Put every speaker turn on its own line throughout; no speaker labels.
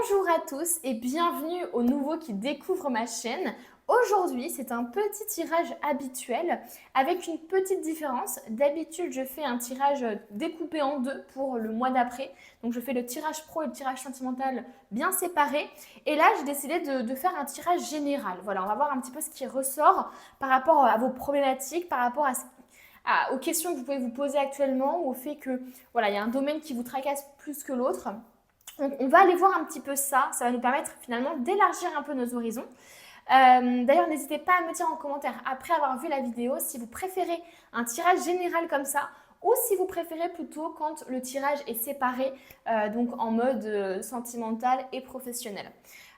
Bonjour à tous et bienvenue aux nouveaux qui découvrent ma chaîne. Aujourd'hui, c'est un petit tirage habituel avec une petite différence. D'habitude, je fais un tirage découpé en deux pour le mois d'après. Donc, je fais le tirage pro et le tirage sentimental bien séparés. Et là, j'ai décidé de faire un tirage général. Voilà, on va voir un petit peu ce qui ressort par rapport à vos problématiques, par rapport aux questions que vous pouvez vous poser actuellement ou au fait que voilà, il y a un domaine qui vous tracasse plus que l'autre. Donc, on va aller voir un petit peu ça. Ça va nous permettre finalement d'élargir un peu nos horizons. D'ailleurs, n'hésitez pas à me dire en commentaire après avoir vu la vidéo si vous préférez un tirage général comme ça ou si vous préférez plutôt quand le tirage est séparé, donc en mode sentimental et professionnel.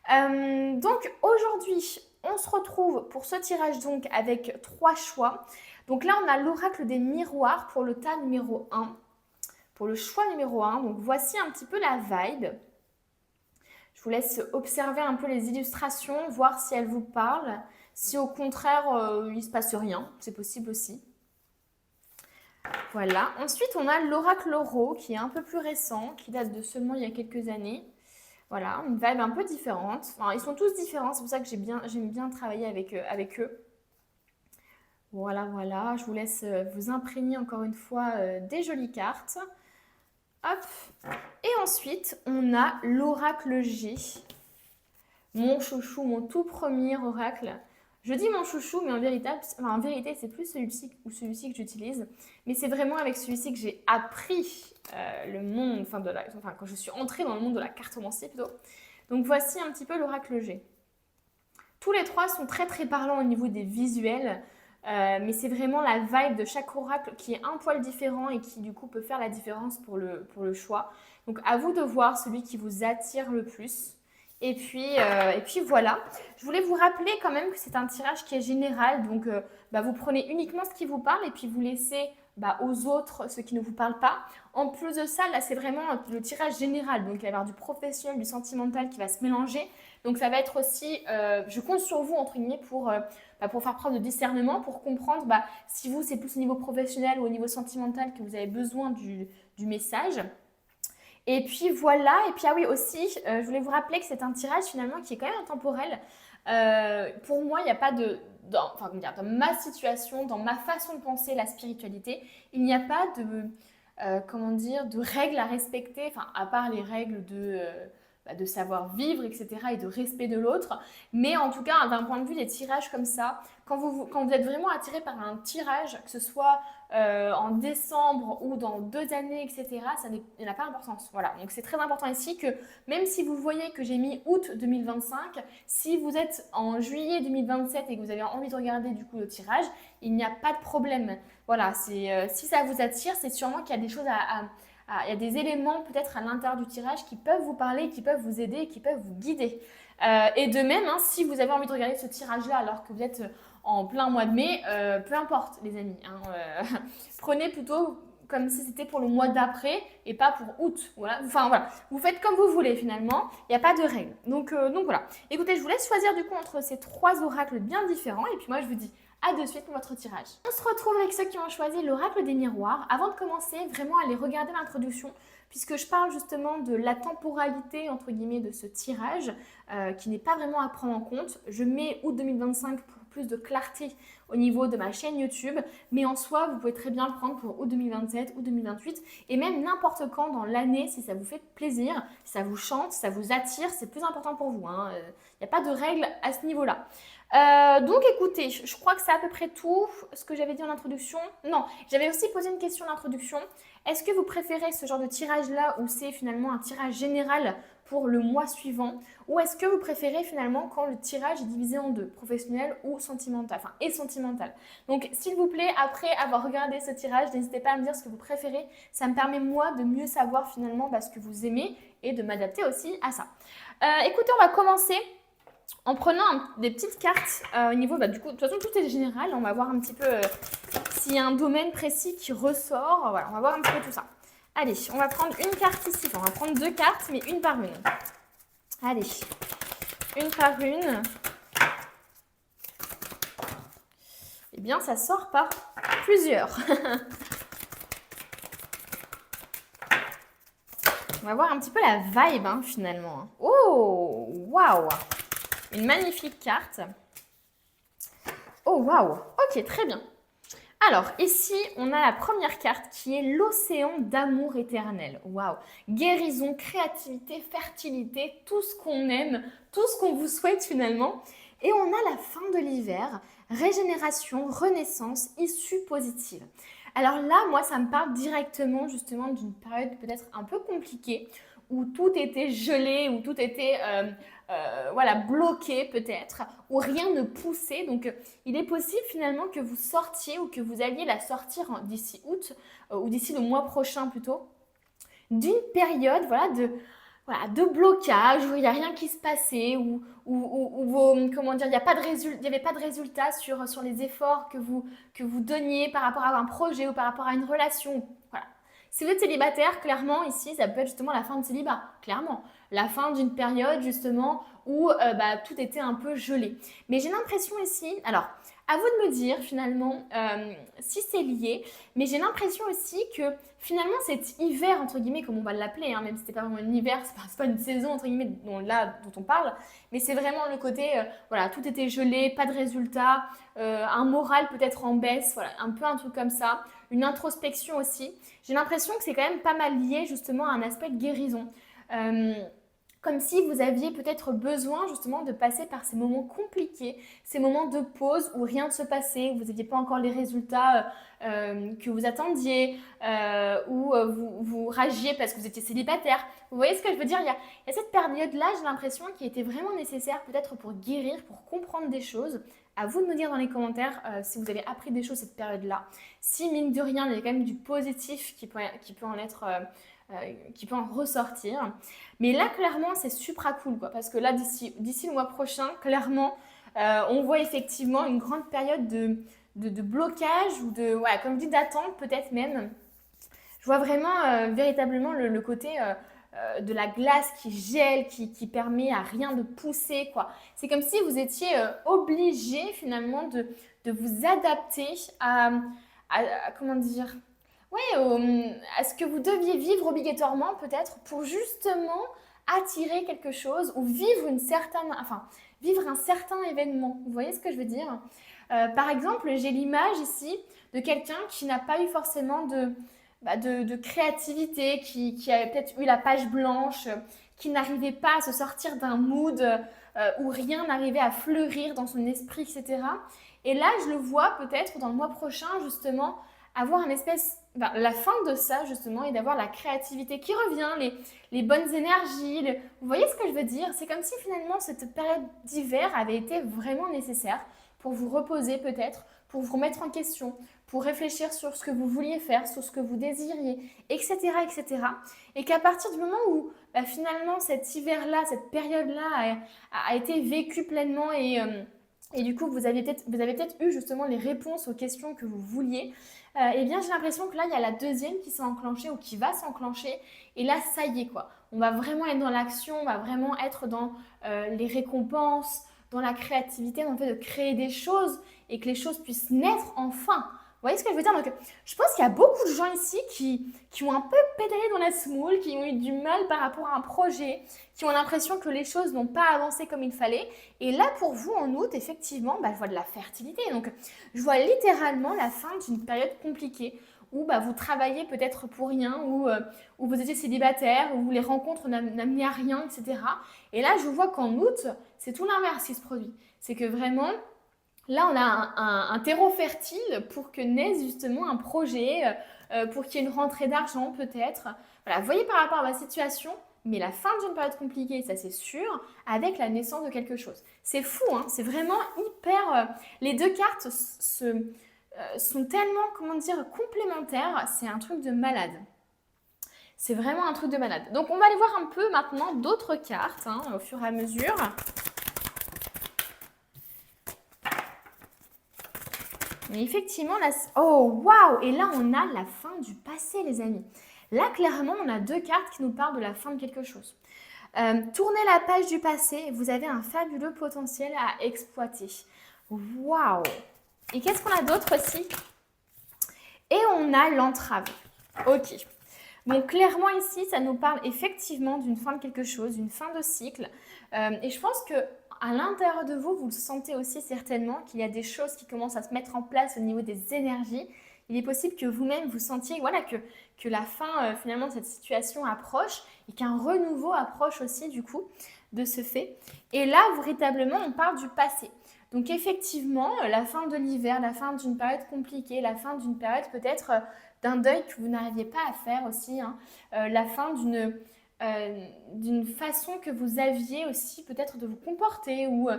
Donc aujourd'hui, on se retrouve pour ce tirage donc avec 3 choix. Donc là, on a l'oracle des miroirs pour le tas numéro 1. Pour le choix numéro 1, donc voici un petit peu la vibe. Je vous laisse observer un peu les illustrations, voir si elles vous parlent. Si au contraire, il ne se passe rien, c'est possible aussi. Voilà. Ensuite, on a l'oracle Ro, qui est un peu plus récent, qui date de seulement il y a quelques années. Voilà, une vibe un peu différente. Enfin, ils sont tous différents, c'est pour ça que j'aime bien travailler avec eux. Voilà, voilà. Je vous laisse vous imprégner encore une fois des jolies cartes. Hop. Et ensuite, on a l'oracle G. Mon chouchou, mon tout premier oracle. Je dis mon chouchou, mais en vérité, c'est plus celui-ci ou celui-ci que j'utilise. Mais c'est vraiment avec celui-ci que j'ai appris le monde, quand je suis entrée dans le monde de la cartomancie plutôt. Donc voici un petit peu l'oracle G. Tous les trois sont très très parlants au niveau des visuels. Mais c'est vraiment la vibe de chaque oracle qui est un poil différent et qui du coup peut faire la différence pour le choix. Donc à vous de voir celui qui vous attire le plus. Et puis voilà, je voulais vous rappeler quand même que c'est un tirage qui est général. Donc vous prenez uniquement ce qui vous parle et puis vous laissez aux autres ce qui ne vous parle pas. En plus de ça, là c'est vraiment le tirage général. Donc il va y avoir du professionnel, du sentimental qui va se mélanger. Donc ça va être aussi, je compte sur vous entre guillemets pour faire preuve de discernement, pour comprendre si vous c'est plus au niveau professionnel ou au niveau sentimental que vous avez besoin du message. Et puis voilà, et puis ah oui aussi, je voulais vous rappeler que c'est un tirage finalement qui est quand même intemporel. Pour moi, il n'y a pas dans ma situation, dans ma façon de penser la spiritualité, il n'y a pas de règles à respecter, enfin à part les règles de savoir vivre, etc. et de respect de l'autre. Mais en tout cas, d'un point de vue des tirages comme ça, quand vous êtes vraiment attiré par un tirage, que ce soit en décembre ou dans 2 années, etc., il n'a pas d'importance. Voilà. Donc c'est très important ici que même si vous voyez que j'ai mis août 2025, si vous êtes en juillet 2027 et que vous avez envie de regarder du coup le tirage, il n'y a pas de problème. Voilà, si ça vous attire, c'est sûrement qu'il y a des choses il y a des éléments peut-être à l'intérieur du tirage qui peuvent vous parler, qui peuvent vous aider, qui peuvent vous guider. Et de même, si vous avez envie de regarder ce tirage-là alors que vous êtes en plein mois de mai, peu importe les amis. Prenez plutôt comme si c'était pour le mois d'après et pas pour août. Voilà. Enfin voilà, vous faites comme vous voulez finalement, il n'y a pas de règle. Donc voilà. Écoutez, je vous laisse choisir du coup entre ces 3 oracles bien différents et puis moi je vous dis à de suite pour votre tirage. On se retrouve avec ceux qui ont choisi l'oracle des miroirs. Avant de commencer, vraiment allez regarder l'introduction puisque je parle justement de la temporalité entre guillemets de ce tirage qui n'est pas vraiment à prendre en compte. Je mets août 2025 pour plus de clarté au niveau de ma chaîne YouTube, mais en soi, vous pouvez très bien le prendre pour août 2027 ou 2028 et même n'importe quand dans l'année si ça vous fait plaisir, si ça vous chante, si ça vous attire, c'est plus important pour vous. Il n'y a pas de règle à ce niveau-là. Donc écoutez, je crois que c'est à peu près tout ce que j'avais dit en introduction. Non, j'avais aussi posé une question en introduction. Est-ce que vous préférez ce genre de tirage-là où c'est finalement un tirage général pour le mois suivant ou est-ce que vous préférez finalement quand le tirage est divisé en deux, professionnel ou sentimental, et sentimental. Donc s'il vous plaît, après avoir regardé ce tirage, n'hésitez pas à me dire ce que vous préférez. Ça me permet moi de mieux savoir finalement ce que vous aimez et de m'adapter aussi à ça. Écoutez, on va commencer en prenant des petites cartes au niveau, du coup, de toute façon, tout est général. On va voir un petit peu s'il y a un domaine précis qui ressort. Voilà, on va voir un petit peu tout ça. Allez, on va prendre une carte ici. Enfin, on va prendre 2 cartes, mais une par une. Allez, une par une. Eh bien, ça sort par plusieurs. On va voir un petit peu la vibe hein, finalement. Hein. Oh, waouh! Une magnifique carte. Oh, waouh! Ok, très bien. Alors, ici, on a la première carte qui est l'océan d'amour éternel. Waouh! Guérison, créativité, fertilité, tout ce qu'on aime, tout ce qu'on vous souhaite finalement. Et on a la fin de l'hiver, régénération, renaissance, issue positive. Alors là, moi, ça me parle directement justement d'une période peut-être un peu compliquée, où tout était gelé, où tout était voilà, bloqué peut-être, où rien ne poussait. Donc, il est possible finalement que vous sortiez ou que vous alliez la sortir d'ici août, ou d'ici le mois prochain plutôt, d'une période voilà, de blocage, où il n'y a rien qui se passait, comment dire, il n'y avait pas de résultat sur les efforts que vous donniez par rapport à un projet ou par rapport à une relation. Voilà. Si vous êtes célibataire, clairement, ici, ça peut être justement la fin de célibat, clairement. La fin d'une période, justement, où tout était un peu gelé. Mais j'ai l'impression ici, alors, à vous de me dire, finalement, si c'est lié, mais j'ai l'impression aussi que, finalement, cet hiver, entre guillemets, comme on va l'appeler, hein, même si c'est pas vraiment un hiver, c'est pas une saison, entre guillemets, dont on parle, mais c'est vraiment le côté, voilà, tout était gelé, pas de résultat, un moral peut-être en baisse, voilà, un peu un truc comme ça, une introspection aussi. J'ai l'impression que c'est quand même pas mal lié justement à un aspect de guérison. Euh, Comme si vous aviez peut-être besoin justement de passer par ces moments compliqués, ces moments de pause où rien ne se passait, où vous n'aviez pas encore les résultats que vous attendiez, où vous ragiez parce que vous étiez célibataire. Vous voyez ce que je veux dire? Il y a cette période-là, j'ai l'impression, qui était vraiment nécessaire peut-être pour guérir, pour comprendre des choses. À vous de me dire dans les commentaires si vous avez appris des choses cette période-là. Si, mine de rien, il y a quand même du positif qui peut en ressortir. Mais là, clairement, c'est super cool, quoi, parce que là, d'ici le mois prochain, clairement, on voit effectivement une grande période de blocage ou ouais, comme je dis, d'attente peut-être même. Je vois vraiment véritablement le côté de la glace qui gèle, qui permet à rien de pousser, quoi. C'est comme si vous étiez obligé finalement de vous adapter comment dire, ouais, à ce que vous deviez vivre obligatoirement peut-être pour justement attirer quelque chose ou vivre un certain événement. Vous voyez ce que je veux dire? Par exemple, j'ai l'image ici de quelqu'un qui n'a pas eu forcément de créativité, qui a peut-être eu la page blanche, qui n'arrivait pas à se sortir d'un mood où rien n'arrivait à fleurir dans son esprit, etc. Et là, je le vois peut-être dans le mois prochain, justement, avoir la fin de ça, justement, et d'avoir la créativité qui revient, les bonnes énergies. Vous voyez ce que je veux dire? C'est comme si finalement cette période d'hiver avait été vraiment nécessaire pour vous reposer peut-être, pour vous remettre en question, pour réfléchir sur ce que vous vouliez faire, sur ce que vous désiriez, etc. etc. Et qu'à partir du moment où finalement cet hiver-là, cette période-là a été vécue pleinement et du coup vous avez peut-être eu justement les réponses aux questions que vous vouliez, eh bien j'ai l'impression que là il y a la deuxième qui s'est enclenchée ou qui va s'enclencher et là ça y est quoi. On va vraiment être dans l'action, on va vraiment être dans les récompenses, dans la créativité, dans le fait de créer des choses et que les choses puissent naître enfin. Vous voyez ce que je veux dire? Donc, je pense qu'il y a beaucoup de gens ici qui ont un peu pédalé dans la semoule, qui ont eu du mal par rapport à un projet, qui ont l'impression que les choses n'ont pas avancé comme il fallait. Et là, pour vous, en août, effectivement, je vois de la fertilité. Donc, je vois littéralement la fin d'une période compliquée où vous travaillez peut-être pour rien, où vous étiez célibataire, où les rencontres n'amenaient à rien, etc. Et là, je vois qu'en août, c'est tout l'inverse qui se produit. C'est que vraiment, là, on a un terreau fertile pour que naisse justement un projet, pour qu'il y ait une rentrée d'argent peut-être. Voilà, vous voyez par rapport à ma situation, mais la fin d'une période compliquée, ça c'est sûr, avec la naissance de quelque chose. C'est fou, hein, c'est vraiment hyper... les deux cartes sont tellement, comment dire, complémentaires, c'est un truc de malade. C'est vraiment un truc de malade. Donc on va aller voir un peu maintenant d'autres cartes, hein, au fur et à mesure. Mais effectivement, là... Oh, waouh! Et là, on a la fin du passé, les amis. Là, clairement, on a deux cartes qui nous parlent de la fin de quelque chose. Tournez la page du passé, vous avez un fabuleux potentiel à exploiter. Waouh! Et qu'est-ce qu'on a d'autre aussi? Et on a l'entrave. Ok. Donc clairement ici, ça nous parle effectivement d'une fin de quelque chose, d'une fin de cycle. Et je pense que à l'intérieur de vous, vous le sentez aussi certainement qu'il y a des choses qui commencent à se mettre en place au niveau des énergies. Il est possible que vous-même vous sentiez voilà, que la fin finalement de cette situation approche et qu'un renouveau approche aussi du coup de ce fait. Et là, véritablement, on parle du passé. Donc effectivement, la fin de l'hiver, la fin d'une période compliquée, la fin d'une période peut-être d'un deuil que vous n'arriviez pas à faire aussi, hein, la fin d'une façon que vous aviez aussi peut-être de vous comporter ou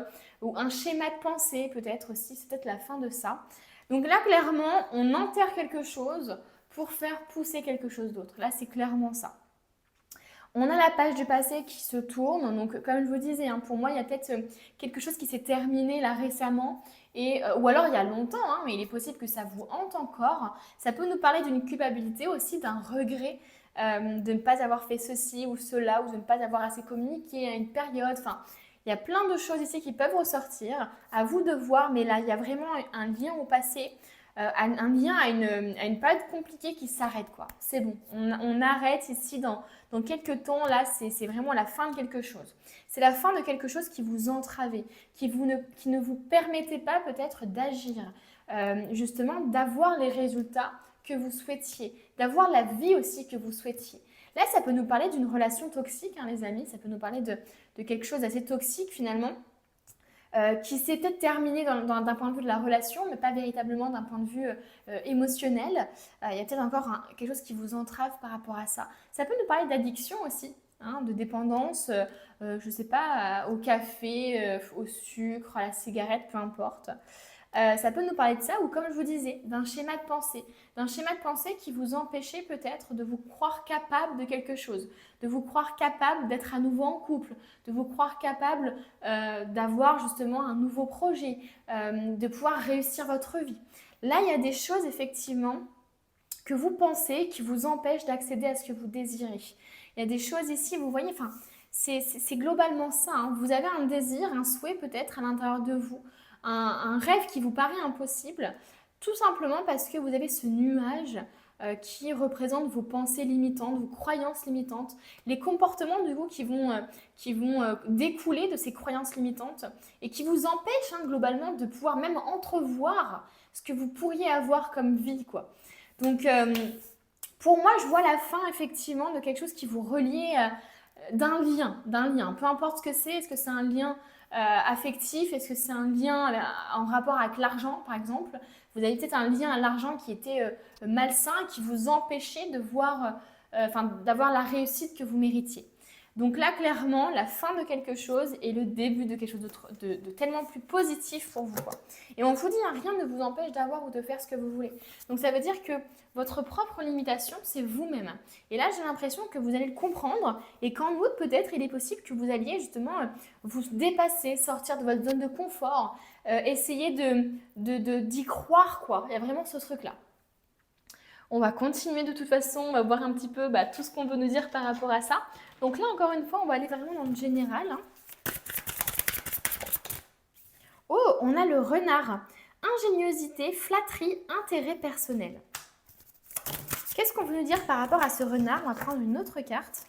un schéma de pensée peut-être aussi, c'est peut-être la fin de ça. Donc là, clairement, on enterre quelque chose pour faire pousser quelque chose d'autre. Là, c'est clairement ça. On a la page du passé qui se tourne, donc comme je vous disais, hein, pour moi il y a peut-être quelque chose qui s'est terminé là récemment, ou alors il y a longtemps, hein, mais il est possible que ça vous hante encore. Ça peut nous parler d'une culpabilité aussi, d'un regret de ne pas avoir fait ceci ou cela, ou de ne pas avoir assez communiqué à une période, enfin il y a plein de choses ici qui peuvent ressortir, à vous de voir, mais là il y a vraiment un lien au passé, un lien à une période compliquée qui s'arrête quoi. C'est bon, on arrête ici dans quelques temps, là, c'est vraiment la fin de quelque chose. C'est la fin de quelque chose qui vous entravait, qui ne vous permettait pas peut-être d'agir, justement, d'avoir les résultats que vous souhaitiez, d'avoir la vie aussi que vous souhaitiez. Là, ça peut nous parler d'une relation toxique, hein, les amis, ça peut nous parler de quelque chose d'assez toxique finalement, qui s'est peut-être terminé d'un point de vue de la relation, mais pas véritablement d'un point de vue émotionnel. Il y a peut-être encore quelque chose qui vous entrave par rapport à ça. Ça peut nous parler d'addiction aussi, hein, de dépendance, je ne sais pas, au café, au sucre, à la cigarette, peu importe. Ça peut nous parler de ça ou comme je vous disais, d'un schéma de pensée qui vous empêchait peut-être de vous croire capable de quelque chose, de vous croire capable d'être à nouveau en couple, de vous croire capable d'avoir justement un nouveau projet, de pouvoir réussir votre vie. Là, il y a des choses effectivement que vous pensez qui vous empêchent d'accéder à ce que vous désirez. Il y a des choses ici, vous voyez, enfin, c'est globalement ça, hein. Vous avez un désir, un souhait peut-être à l'intérieur de vous, un rêve qui vous paraît impossible, tout simplement parce que vous avez ce nuage qui représente vos pensées limitantes, vos croyances limitantes, les comportements de vous qui vont découler de ces croyances limitantes et qui vous empêchent hein, globalement de pouvoir même entrevoir ce que vous pourriez avoir comme vie, quoi. Donc, pour moi, je vois la fin effectivement de quelque chose qui vous relie d'un lien. Peu importe ce que c'est, est-ce que c'est un lien affectif, est-ce que c'est un lien en rapport avec l'argent, par exemple. Vous avez peut-être un lien à l'argent qui était malsain, qui vous empêchait de voir, d'avoir la réussite que vous méritiez. Donc là, clairement, la fin de quelque chose et le début de quelque chose de tellement plus positif pour vous, quoi. Et on vous dit, hein, rien ne vous empêche d'avoir ou de faire ce que vous voulez. Donc ça veut dire que votre propre limitation, c'est vous-même. Et là, j'ai l'impression que vous allez le comprendre et qu'en outre, peut-être, il est possible que vous alliez justement vous dépasser, sortir de votre zone de confort, essayer d'y croire, quoi. Il y a vraiment ce truc-là. On va continuer de toute façon, on va voir un petit peu tout ce qu'on veut nous dire par rapport à ça. Donc là, encore une fois, on va aller vraiment dans le général, hein. Oh, on a le renard. Ingéniosité, flatterie, intérêt personnel. Qu'est-ce qu'on veut nous dire par rapport à ce renard? On va prendre une autre carte.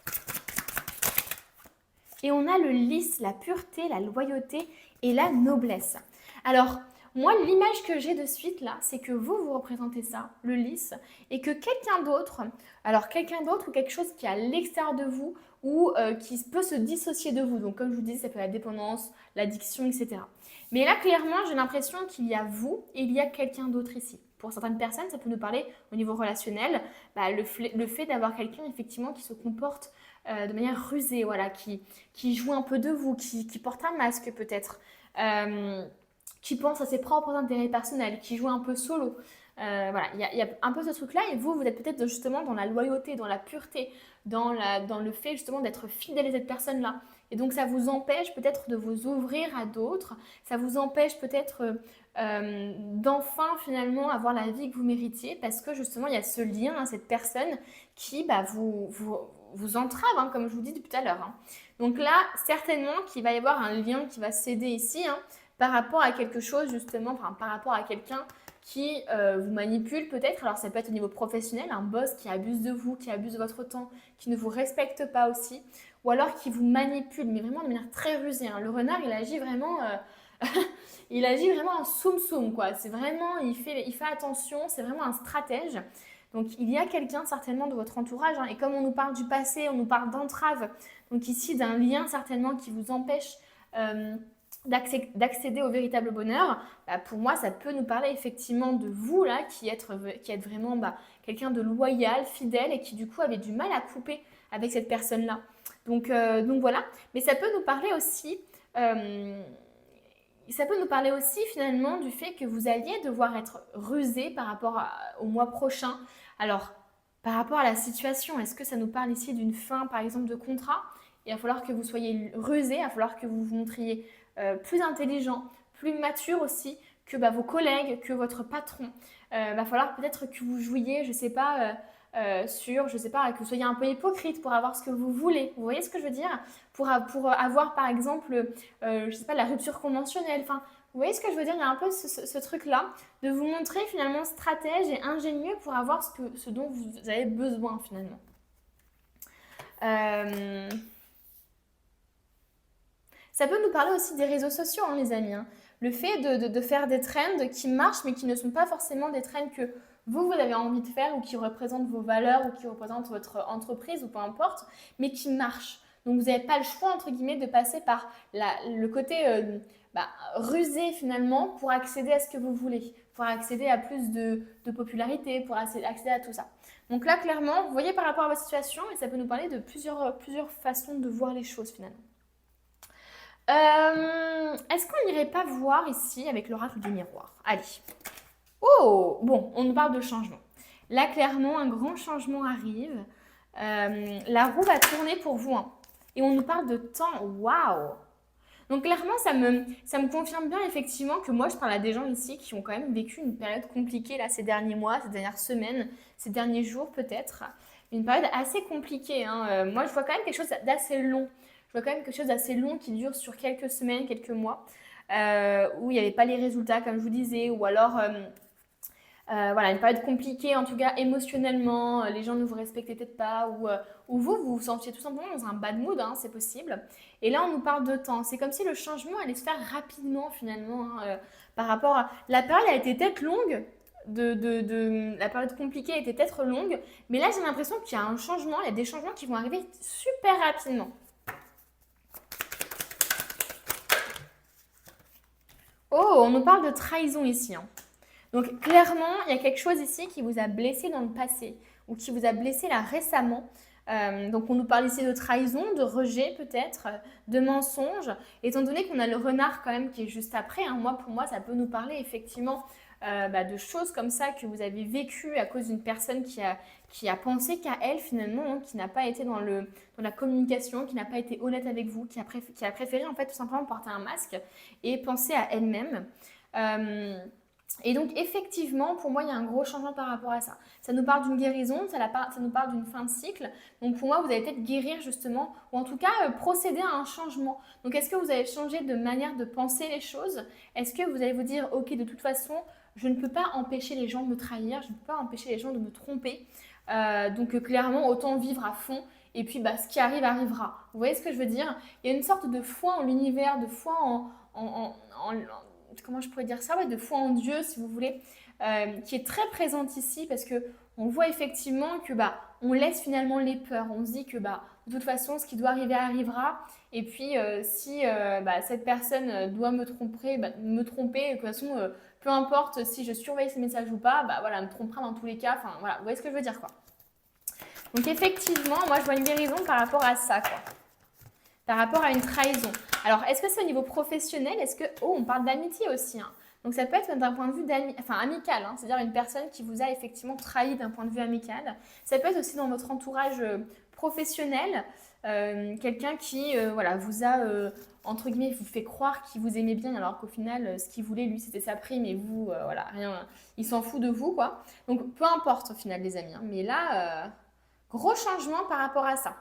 Et on a le lys, la pureté, la loyauté et la noblesse. Alors, moi, l'image que j'ai de suite là, c'est que vous représentez ça, le lys, et que quelqu'un d'autre, alors quelqu'un d'autre ou quelque chose qui est à l'extérieur de vous ou qui peut se dissocier de vous. Donc, comme je vous dis, ça peut être la dépendance, l'addiction, etc. Mais là, clairement, j'ai l'impression qu'il y a vous et il y a quelqu'un d'autre ici. Pour certaines personnes, ça peut nous parler au niveau relationnel, le fait d'avoir quelqu'un effectivement qui se comporte de manière rusée, voilà, qui joue un peu de vous, qui porte un masque peut-être, qui pense à ses propres intérêts personnels, qui joue un peu solo. Voilà, il y a un peu ce truc-là et vous êtes peut-être justement dans la loyauté, dans la pureté, dans le fait justement d'être fidèle à cette personne-là. Et donc ça vous empêche peut-être de vous ouvrir à d'autres, ça vous empêche peut-être d'enfin finalement avoir la vie que vous méritiez parce que justement il y a ce lien à cette personne qui vous entrave, hein, comme je vous dis depuis tout à l'heure, hein. Donc là, certainement qu'il va y avoir un lien qui va céder ici, hein, par rapport à quelque chose justement, par rapport à quelqu'un qui vous manipule peut-être. Alors ça peut être au niveau professionnel, un boss qui abuse de vous, qui abuse de votre temps, qui ne vous respecte pas aussi, ou alors qui vous manipule, mais vraiment de manière très rusée, hein. Le renard, il agit vraiment, il agit vraiment en soum-soum, quoi. C'est vraiment, il fait attention, c'est vraiment un stratège. Donc il y a quelqu'un certainement de votre entourage, hein, et comme on nous parle du passé, on nous parle d'entrave, donc ici d'un lien certainement qui vous empêche d'accéder au véritable bonheur, bah, pour moi ça peut nous parler effectivement de vous là qui êtes vraiment quelqu'un de loyal, fidèle et qui du coup avait du mal à couper avec cette personne-là. Donc voilà, mais ça peut nous parler aussi finalement du fait que vous alliez devoir être rusé par rapport au mois prochain. Alors, par rapport à la situation, est-ce que ça nous parle ici d'une fin, par exemple, de contrat? Il va falloir que vous soyez rusé, il va falloir que vous vous montriez plus intelligent, plus mature aussi que vos collègues, que votre patron. Il va falloir peut-être que vous jouiez, je ne sais pas, je sais pas, que vous soyez un peu hypocrite pour avoir ce que vous voulez. Vous voyez ce que je veux dire? Pour avoir, par exemple, je sais pas, la rupture conventionnelle. Enfin, vous voyez ce que je veux dire? Il y a un peu ce truc-là de vous montrer finalement stratège et ingénieux pour avoir ce dont vous avez besoin finalement. Ça peut nous parler aussi des réseaux sociaux, hein, les amis, hein. Le fait de faire des trends qui marchent, mais qui ne sont pas forcément des trends que vous avez envie de faire ou qui représentent vos valeurs ou qui représentent votre entreprise ou peu importe, mais qui marchent. Donc, vous n'avez pas le choix, entre guillemets, de passer par le côté rusé finalement pour accéder à ce que vous voulez, pour accéder à plus de popularité, pour accéder à tout ça. Donc là, clairement, vous voyez par rapport à votre situation, et ça peut nous parler de plusieurs façons de voir les choses finalement. Est-ce qu'on n'irait pas voir ici avec l'oracle du miroir? Allez. Oh, bon, on nous parle de changement. Là, clairement, un grand changement arrive. La roue va tourner pour vous, hein. Et on nous parle de temps. Waouh! Donc clairement, ça me confirme bien effectivement que moi, je parle à des gens ici qui ont quand même vécu une période compliquée là, ces derniers mois, ces dernières semaines, ces derniers jours peut-être. Une période assez compliquée, hein. Moi, je vois quand même quelque chose d'assez long. Je vois quand même quelque chose d'assez long qui dure sur quelques semaines, quelques mois, où il n'y avait pas les résultats, comme je vous disais, ou alors voilà, une période compliquée, en tout cas émotionnellement, les gens ne vous respectaient peut-être pas, ou vous vous sentiez tout simplement dans un bad mood, hein, c'est possible. Et là, on nous parle de temps. C'est comme si le changement allait se faire rapidement finalement, hein, par rapport à... La période a été peut-être longue, la période compliquée était peut-être longue, mais là, j'ai l'impression qu'il y a un changement, il y a des changements qui vont arriver super rapidement. Oh, on nous parle de trahison ici, hein. Donc clairement, il y a quelque chose ici qui vous a blessé dans le passé ou qui vous a blessé là récemment. Donc on nous parle ici de trahison, de rejet peut-être, de mensonge. Étant donné qu'on a le renard quand même qui est juste après, hein, pour moi, ça peut nous parler effectivement de choses comme ça que vous avez vécues à cause d'une personne qui a pensé qu'à elle finalement, hein, qui n'a pas été dans la communication, qui n'a pas été honnête avec vous, qui a préféré en fait tout simplement porter un masque et penser à elle-même. Et donc effectivement, pour moi, il y a un gros changement par rapport à ça. Ça nous parle d'une guérison, ça nous parle d'une fin de cycle. Donc pour moi, vous allez peut-être guérir justement, ou en tout cas procéder à un changement. Donc est-ce que vous allez changer de manière de penser les choses? Est-ce que vous allez vous dire, ok, de toute façon, je ne peux pas empêcher les gens de me trahir, je ne peux pas empêcher les gens de me tromper. Donc clairement, autant vivre à fond. Et puis ce qui arrive arrivera. Vous voyez ce que je veux dire? Il y a une sorte de foi en l'univers, de foi comment je pourrais dire ça, ouais, de foi en Dieu si vous voulez, qui est très présente ici parce que on voit effectivement que on laisse finalement les peurs, on se dit que de toute façon ce qui doit arriver arrivera et puis si cette personne doit me tromper, de toute façon peu importe si je surveille ces messages ou pas, voilà, elle me trompera dans tous les cas, enfin voilà, vous voyez ce que je veux dire quoi. Donc effectivement, moi je vois une guérison par rapport à ça quoi. Par rapport à une trahison. Alors, est-ce que c'est au niveau professionnel? On parle d'amitié aussi, hein. Donc, ça peut être d'un point de vue amical, hein, c'est-à-dire une personne qui vous a effectivement trahi d'un point de vue amical. Ça peut être aussi dans votre entourage professionnel, quelqu'un qui vous a, entre guillemets, vous fait croire qu'il vous aimait bien, alors qu'au final, ce qu'il voulait, lui, c'était sa prime et vous, rien, il s'en fout de vous, quoi. Donc, peu importe au final, les amis, hein. Mais là, gros changement par rapport à ça.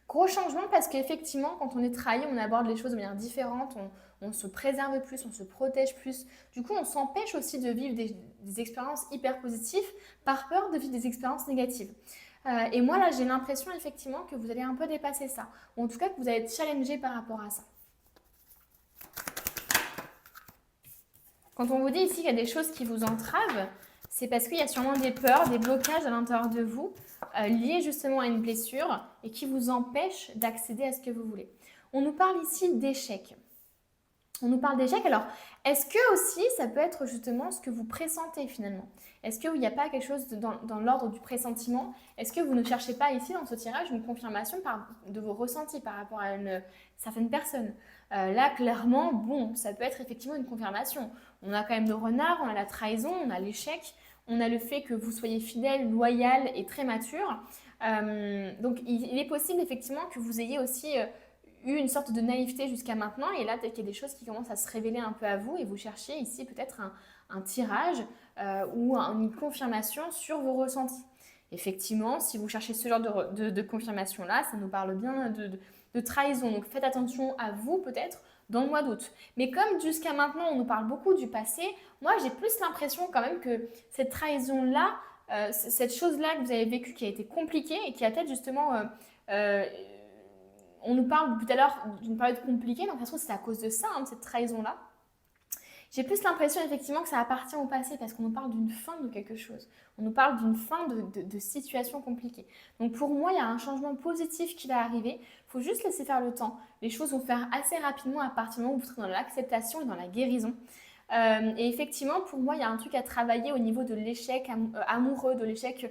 Gros changement parce qu'effectivement, quand on est trahi, on aborde les choses de manière différente, on se préserve plus, on se protège plus. Du coup, on s'empêche aussi de vivre des expériences hyper positives par peur de vivre des expériences négatives. Et moi, là, j'ai l'impression effectivement que vous allez un peu dépasser ça. Ou en tout cas, que vous allez être challengé par rapport à ça. Quand on vous dit ici qu'il y a des choses qui vous entravent, c'est parce qu'il y a sûrement des peurs, des blocages à l'intérieur de vous, liés justement à une blessure et qui vous empêchent d'accéder à ce que vous voulez. On nous parle ici d'échecs. On nous parle d'échecs. Alors, est-ce que aussi ça peut être justement ce que vous pressentez finalement? Est-ce qu'il n'y a pas quelque chose dans l'ordre du pressentiment? Est-ce que vous ne cherchez pas ici dans ce tirage une confirmation de vos ressentis par rapport à une certaine personne? Là, clairement, bon, ça peut être effectivement une confirmation. On a quand même le renard, on a la trahison, on a l'échec, on a le fait que vous soyez fidèle, loyal et très mature. Donc, il est possible effectivement que vous ayez aussi eu une sorte de naïveté jusqu'à maintenant, et là, peut-être qu'il y a des choses qui commencent à se révéler un peu à vous, et vous cherchez ici peut-être un tirage ou une confirmation sur vos ressentis. Effectivement, si vous cherchez ce genre de confirmation-là, ça nous parle bien de trahison. Donc faites attention à vous peut-être dans le mois d'août. Mais comme jusqu'à maintenant, on nous parle beaucoup du passé, moi j'ai plus l'impression quand même que cette trahison-là, cette chose-là que vous avez vécue qui a été compliquée et qui a peut-être justement... on nous parle depuis tout à l'heure d'une période compliquée, donc de toute façon c'est à cause de ça, de cette trahison-là. J'ai plus l'impression effectivement que ça appartient au passé parce qu'on nous parle d'une fin de quelque chose. On nous parle d'une fin de situation compliquée. Donc pour moi, il y a un changement positif qui va arriver. Il faut juste laisser faire le temps. Les choses vont faire assez rapidement à partir du moment où vous serez dans l'acceptation et dans la guérison. Et effectivement, pour moi, il y a un truc à travailler au niveau de l'échec amoureux, de l'échec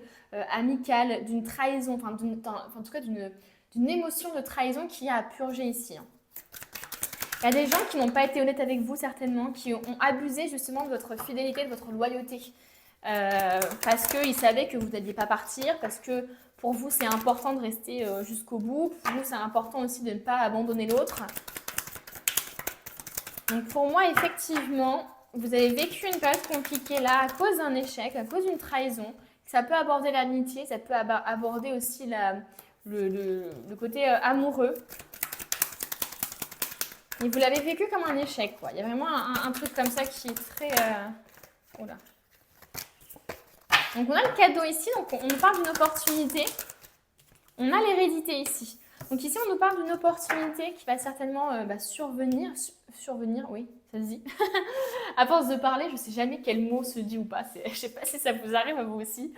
amical, d'une trahison, en tout cas d'une émotion de trahison qui a à purger ici. Il y a des gens qui n'ont pas été honnêtes avec vous certainement, qui ont abusé justement de votre fidélité, de votre loyauté. Parce qu'ils savaient que vous n'alliez pas partir, parce que pour vous c'est important de rester jusqu'au bout, pour vous c'est important aussi de ne pas abandonner l'autre. Donc pour moi effectivement, vous avez vécu une période compliquée là à cause d'un échec, à cause d'une trahison. Ça peut aborder l'amitié, ça peut aborder aussi le côté amoureux. Et vous l'avez vécu comme un échec, quoi. Il y a vraiment un truc comme ça qui est très... Oula. Donc on a le cadeau ici, donc on nous parle d'une opportunité. On a l'hérédité ici. Donc ici on nous parle d'une opportunité qui va certainement survenir, oui, ça se dit. À force de parler, je ne sais jamais quel mot se dit ou pas. Je ne sais pas si ça vous arrive à vous aussi.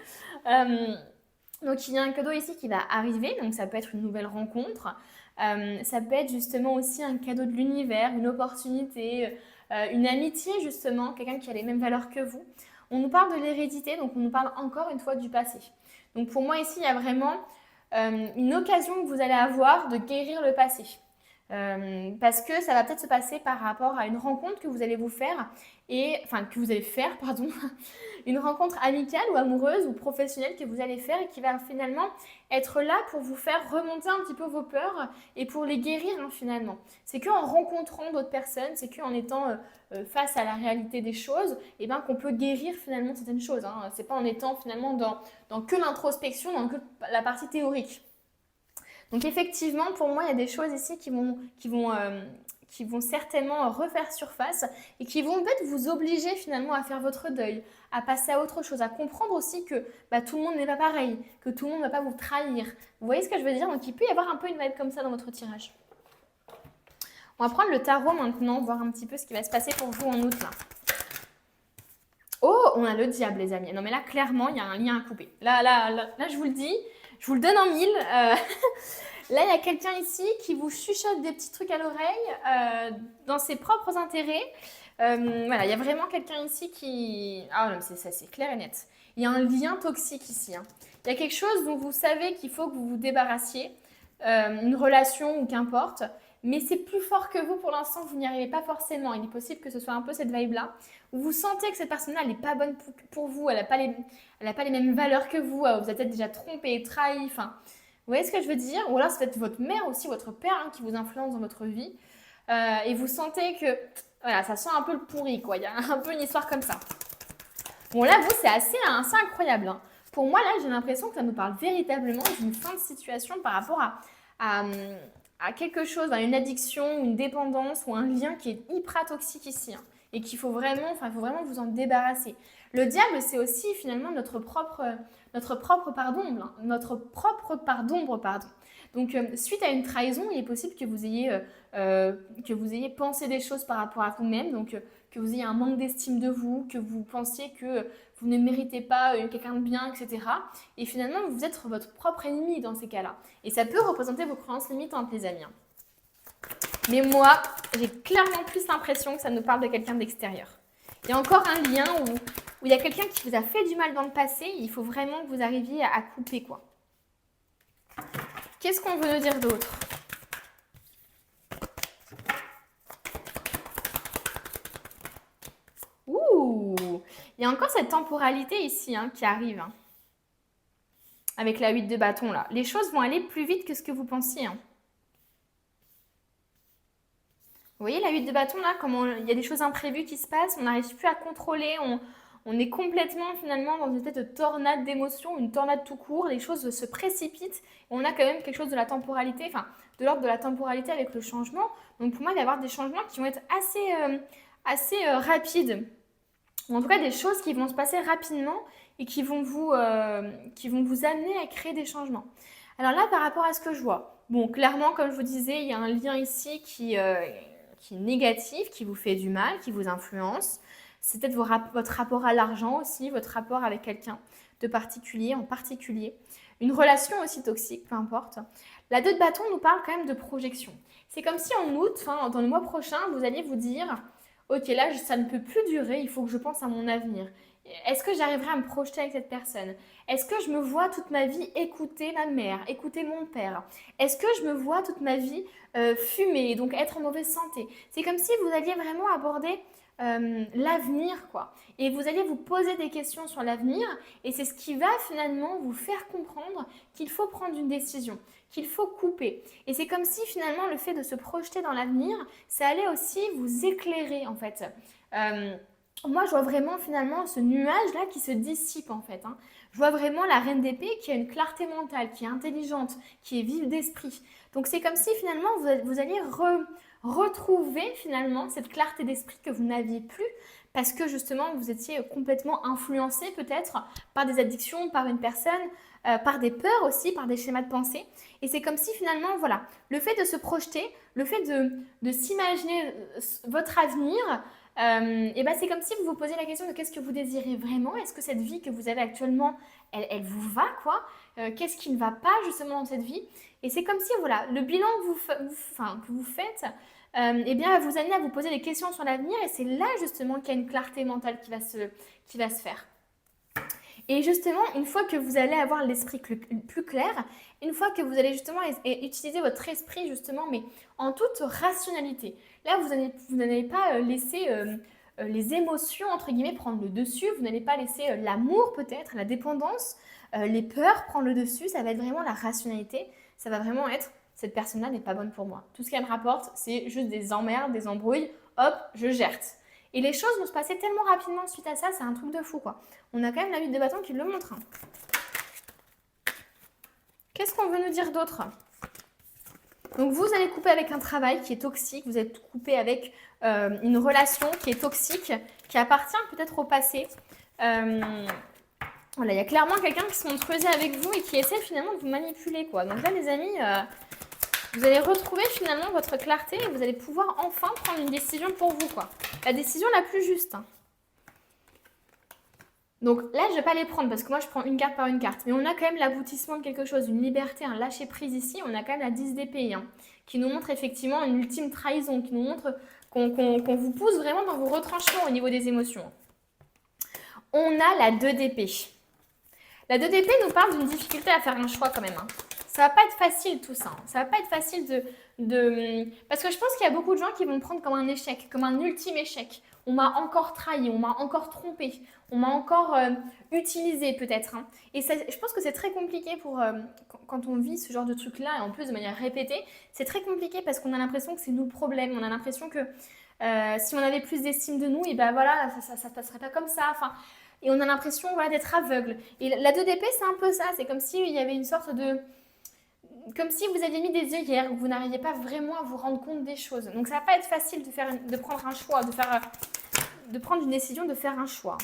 Donc il y a un cadeau ici qui va arriver, donc ça peut être une nouvelle rencontre. Ça peut être justement aussi un cadeau de l'univers, une opportunité, une amitié justement, quelqu'un qui a les mêmes valeurs que vous. On nous parle de l'hérédité, donc on nous parle encore une fois du passé. Donc pour moi ici, il y a vraiment une occasion que vous allez avoir de guérir le passé. Parce que ça va peut-être se passer par rapport à une rencontre que vous allez vous faire, une rencontre amicale ou amoureuse ou professionnelle que vous allez faire et qui va finalement être là pour vous faire remonter un petit peu vos peurs et pour les guérir finalement. C'est qu'en rencontrant d'autres personnes, c'est qu'en étant face à la réalité des choses, qu'on peut guérir finalement certaines choses. C'est pas en étant finalement dans que l'introspection, dans que la partie théorique. Donc effectivement, pour moi, il y a des choses ici qui vont certainement refaire surface et qui vont peut-être vous obliger finalement à faire votre deuil, à passer à autre chose, à comprendre aussi que tout le monde n'est pas pareil, que tout le monde ne va pas vous trahir. Vous voyez ce que je veux dire? Donc il peut y avoir un peu une vibe comme ça dans votre tirage. On va prendre le tarot maintenant, voir un petit peu ce qui va se passer pour vous en août là. Oh, on a le diable les amis. Non mais là clairement, il y a un lien à couper. Là, je vous le dis. Je vous le donne en mille. Là, il y a quelqu'un ici qui vous chuchote des petits trucs à l'oreille dans ses propres intérêts. Voilà, il y a vraiment quelqu'un ici qui... Ah non, c'est clair et net. Il y a un lien toxique ici. Il y a quelque chose dont vous savez qu'il faut que vous vous débarrassiez, une relation ou qu'importe, mais c'est plus fort que vous pour l'instant, vous n'y arrivez pas forcément. Il est possible que ce soit un peu cette vibe-là, où vous sentez que cette personne-là, elle n'est pas bonne pour vous, elle n'a pas les mêmes valeurs que vous, vous êtes peut-être déjà trompé, trahi, vous voyez ce que je veux dire? Ou alors c'est peut-être votre mère aussi, votre père qui vous influence dans votre vie, et vous sentez que, voilà, ça sent un peu le pourri, quoi. Il y a un peu une histoire comme ça. Bon là, vous, c'est assez incroyable. Pour moi, là, j'ai l'impression que ça nous parle véritablement d'une fin de situation par rapport à, à quelque chose, à une addiction, une dépendance ou un lien qui est hyper toxique ici, hein, et qu'il faut vraiment, enfin, il faut vraiment vous en débarrasser. Le diable, c'est aussi finalement notre propre part d'ombre, hein, notre propre part d'ombre, pardon. Donc, suite à une trahison, il est possible que vous ayez pensé des choses par rapport à vous-même, donc que vous ayez un manque d'estime de vous, que vous pensiez que vous ne méritez pas quelqu'un de bien, etc. Et finalement, vous êtes votre propre ennemi dans ces cas-là. Et ça peut représenter vos croyances limitantes, les amis. Mais moi, j'ai clairement plus l'impression que ça nous parle de quelqu'un d'extérieur. Il y a encore un lien où il y a quelqu'un qui vous a fait du mal dans le passé. Il faut vraiment que vous arriviez à couper, quoi. Qu'est-ce qu'on veut nous dire d'autre? Ouh, il y a encore cette temporalité ici, hein, qui arrive, hein, avec la 8 de bâton là. Les choses vont aller plus vite que ce que vous pensiez, hein. Vous voyez la 8 de bâton là, comment il y a des choses imprévues qui se passent, on n'arrive plus à contrôler, on est complètement finalement dans une espèce de tornade d'émotions, une tornade tout court, les choses se précipitent, et on a quand même quelque chose de la temporalité, enfin de l'ordre de la temporalité avec le changement. Donc pour moi, il va y avoir des changements qui vont être assez rapides. Ou en tout cas des choses qui vont se passer rapidement et qui vont vous amener à créer des changements. Alors là, par rapport à ce que je vois, bon, clairement, comme je vous disais, il y a un lien ici qui est négatif, qui vous fait du mal, qui vous influence. C'est peut-être votre rapport à l'argent aussi, votre rapport avec quelqu'un de particulier, en particulier. Une relation aussi toxique, peu importe. La 2 de bâton nous parle quand même de projection. C'est comme si en août, enfin, dans le mois prochain, vous alliez vous dire « Ok, là, ça ne peut plus durer, il faut que je pense à mon avenir. Est-ce que j'arriverai à me projeter avec cette personne? Est-ce que je me vois toute ma vie écouter ma mère, écouter mon père? Est-ce que je me vois toute ma vie fumer, donc être en mauvaise santé? C'est comme si vous alliez vraiment aborder l'avenir, quoi. Et vous alliez vous poser des questions sur l'avenir, et c'est ce qui va finalement vous faire comprendre qu'il faut prendre une décision, qu'il faut couper. Et c'est comme si finalement le fait de se projeter dans l'avenir, ça allait aussi vous éclairer en fait. Moi, je vois vraiment finalement ce nuage-là qui se dissipe en fait, hein. Je vois vraiment la reine d'épée qui a une clarté mentale, qui est intelligente, qui est vive d'esprit. Donc c'est comme si finalement vous alliez retrouver finalement cette clarté d'esprit que vous n'aviez plus parce que justement vous étiez complètement influencé peut-être par des addictions, par une personne, par des peurs aussi, par des schémas de pensée. Et c'est comme si finalement, voilà, le fait de se projeter, le fait de s'imaginer votre avenir, et ben c'est comme si vous vous posez la question de qu'est-ce que vous désirez vraiment? Est-ce que cette vie que vous avez actuellement, elle vous va, quoi? Qu'est-ce qui ne va pas justement dans cette vie? Et c'est comme si, voilà, le bilan que vous faites, eh bien, va vous amener à vous poser des questions sur l'avenir, et c'est là justement qu'il y a une clarté mentale qui va se faire. Et justement, une fois que vous allez avoir l'esprit plus clair, une fois que vous allez justement utiliser votre esprit justement, mais en toute rationalité, là vous n'allez pas laisser les émotions entre guillemets prendre le dessus, vous n'allez pas laisser l'amour peut-être, la dépendance, les peurs prendre le dessus, ça va être vraiment la rationalité, ça va vraiment être cette personne-là n'est pas bonne pour moi. Tout ce qu'elle me rapporte, c'est juste des emmerdes, des embrouilles, hop, je jette. Et les choses vont se passer tellement rapidement suite à ça, c'est un truc de fou quoi. On a quand même la 8 de bâton qui le montre, hein. Qu'est-ce qu'on veut nous dire d'autre? Donc vous allez couper avec un travail qui est toxique, vous allez couper avec une relation qui est toxique, qui appartient peut-être au passé. Voilà, il y a clairement quelqu'un qui se montre creusé avec vous et qui essaie finalement de vous manipuler, quoi. Donc là, les amis, vous allez retrouver finalement votre clarté et vous allez pouvoir enfin prendre une décision pour vous, quoi. La décision la plus juste, hein. Donc là, je ne vais pas les prendre parce que moi, je prends une carte par une carte. Mais on a quand même l'aboutissement de quelque chose, une liberté, un lâcher-prise ici. On a quand même la 10 d'épée, hein, qui nous montre effectivement une ultime trahison, qui nous montre qu'on vous pousse vraiment dans vos retranchements au niveau des émotions. On a la 2 d'épée. La 2 d'épée nous parle d'une difficulté à faire un choix quand même, hein. Ça va pas être facile tout ça, hein. Ça va pas être facile Parce que je pense qu'il y a beaucoup de gens qui vont le prendre comme un échec, comme un ultime échec. On m'a encore trahi, on m'a encore trompé, on m'a encore utilisé peut-être, hein. Et ça, je pense que c'est très compliqué quand on vit ce genre de truc-là, et en plus de manière répétée, c'est très compliqué parce qu'on a l'impression que c'est nous le problème, on a l'impression que si on avait plus d'estime de nous, et ben voilà, ça se passerait pas comme ça, enfin... Et on a l'impression voilà, d'être aveugle. Et la 2 d'épée, c'est un peu ça. C'est comme s'il y avait une sorte comme si vous aviez mis des œillères, que vous n'arriviez pas vraiment à vous rendre compte des choses. Donc ça va pas être facile de prendre un choix, de prendre une décision, de faire un choix.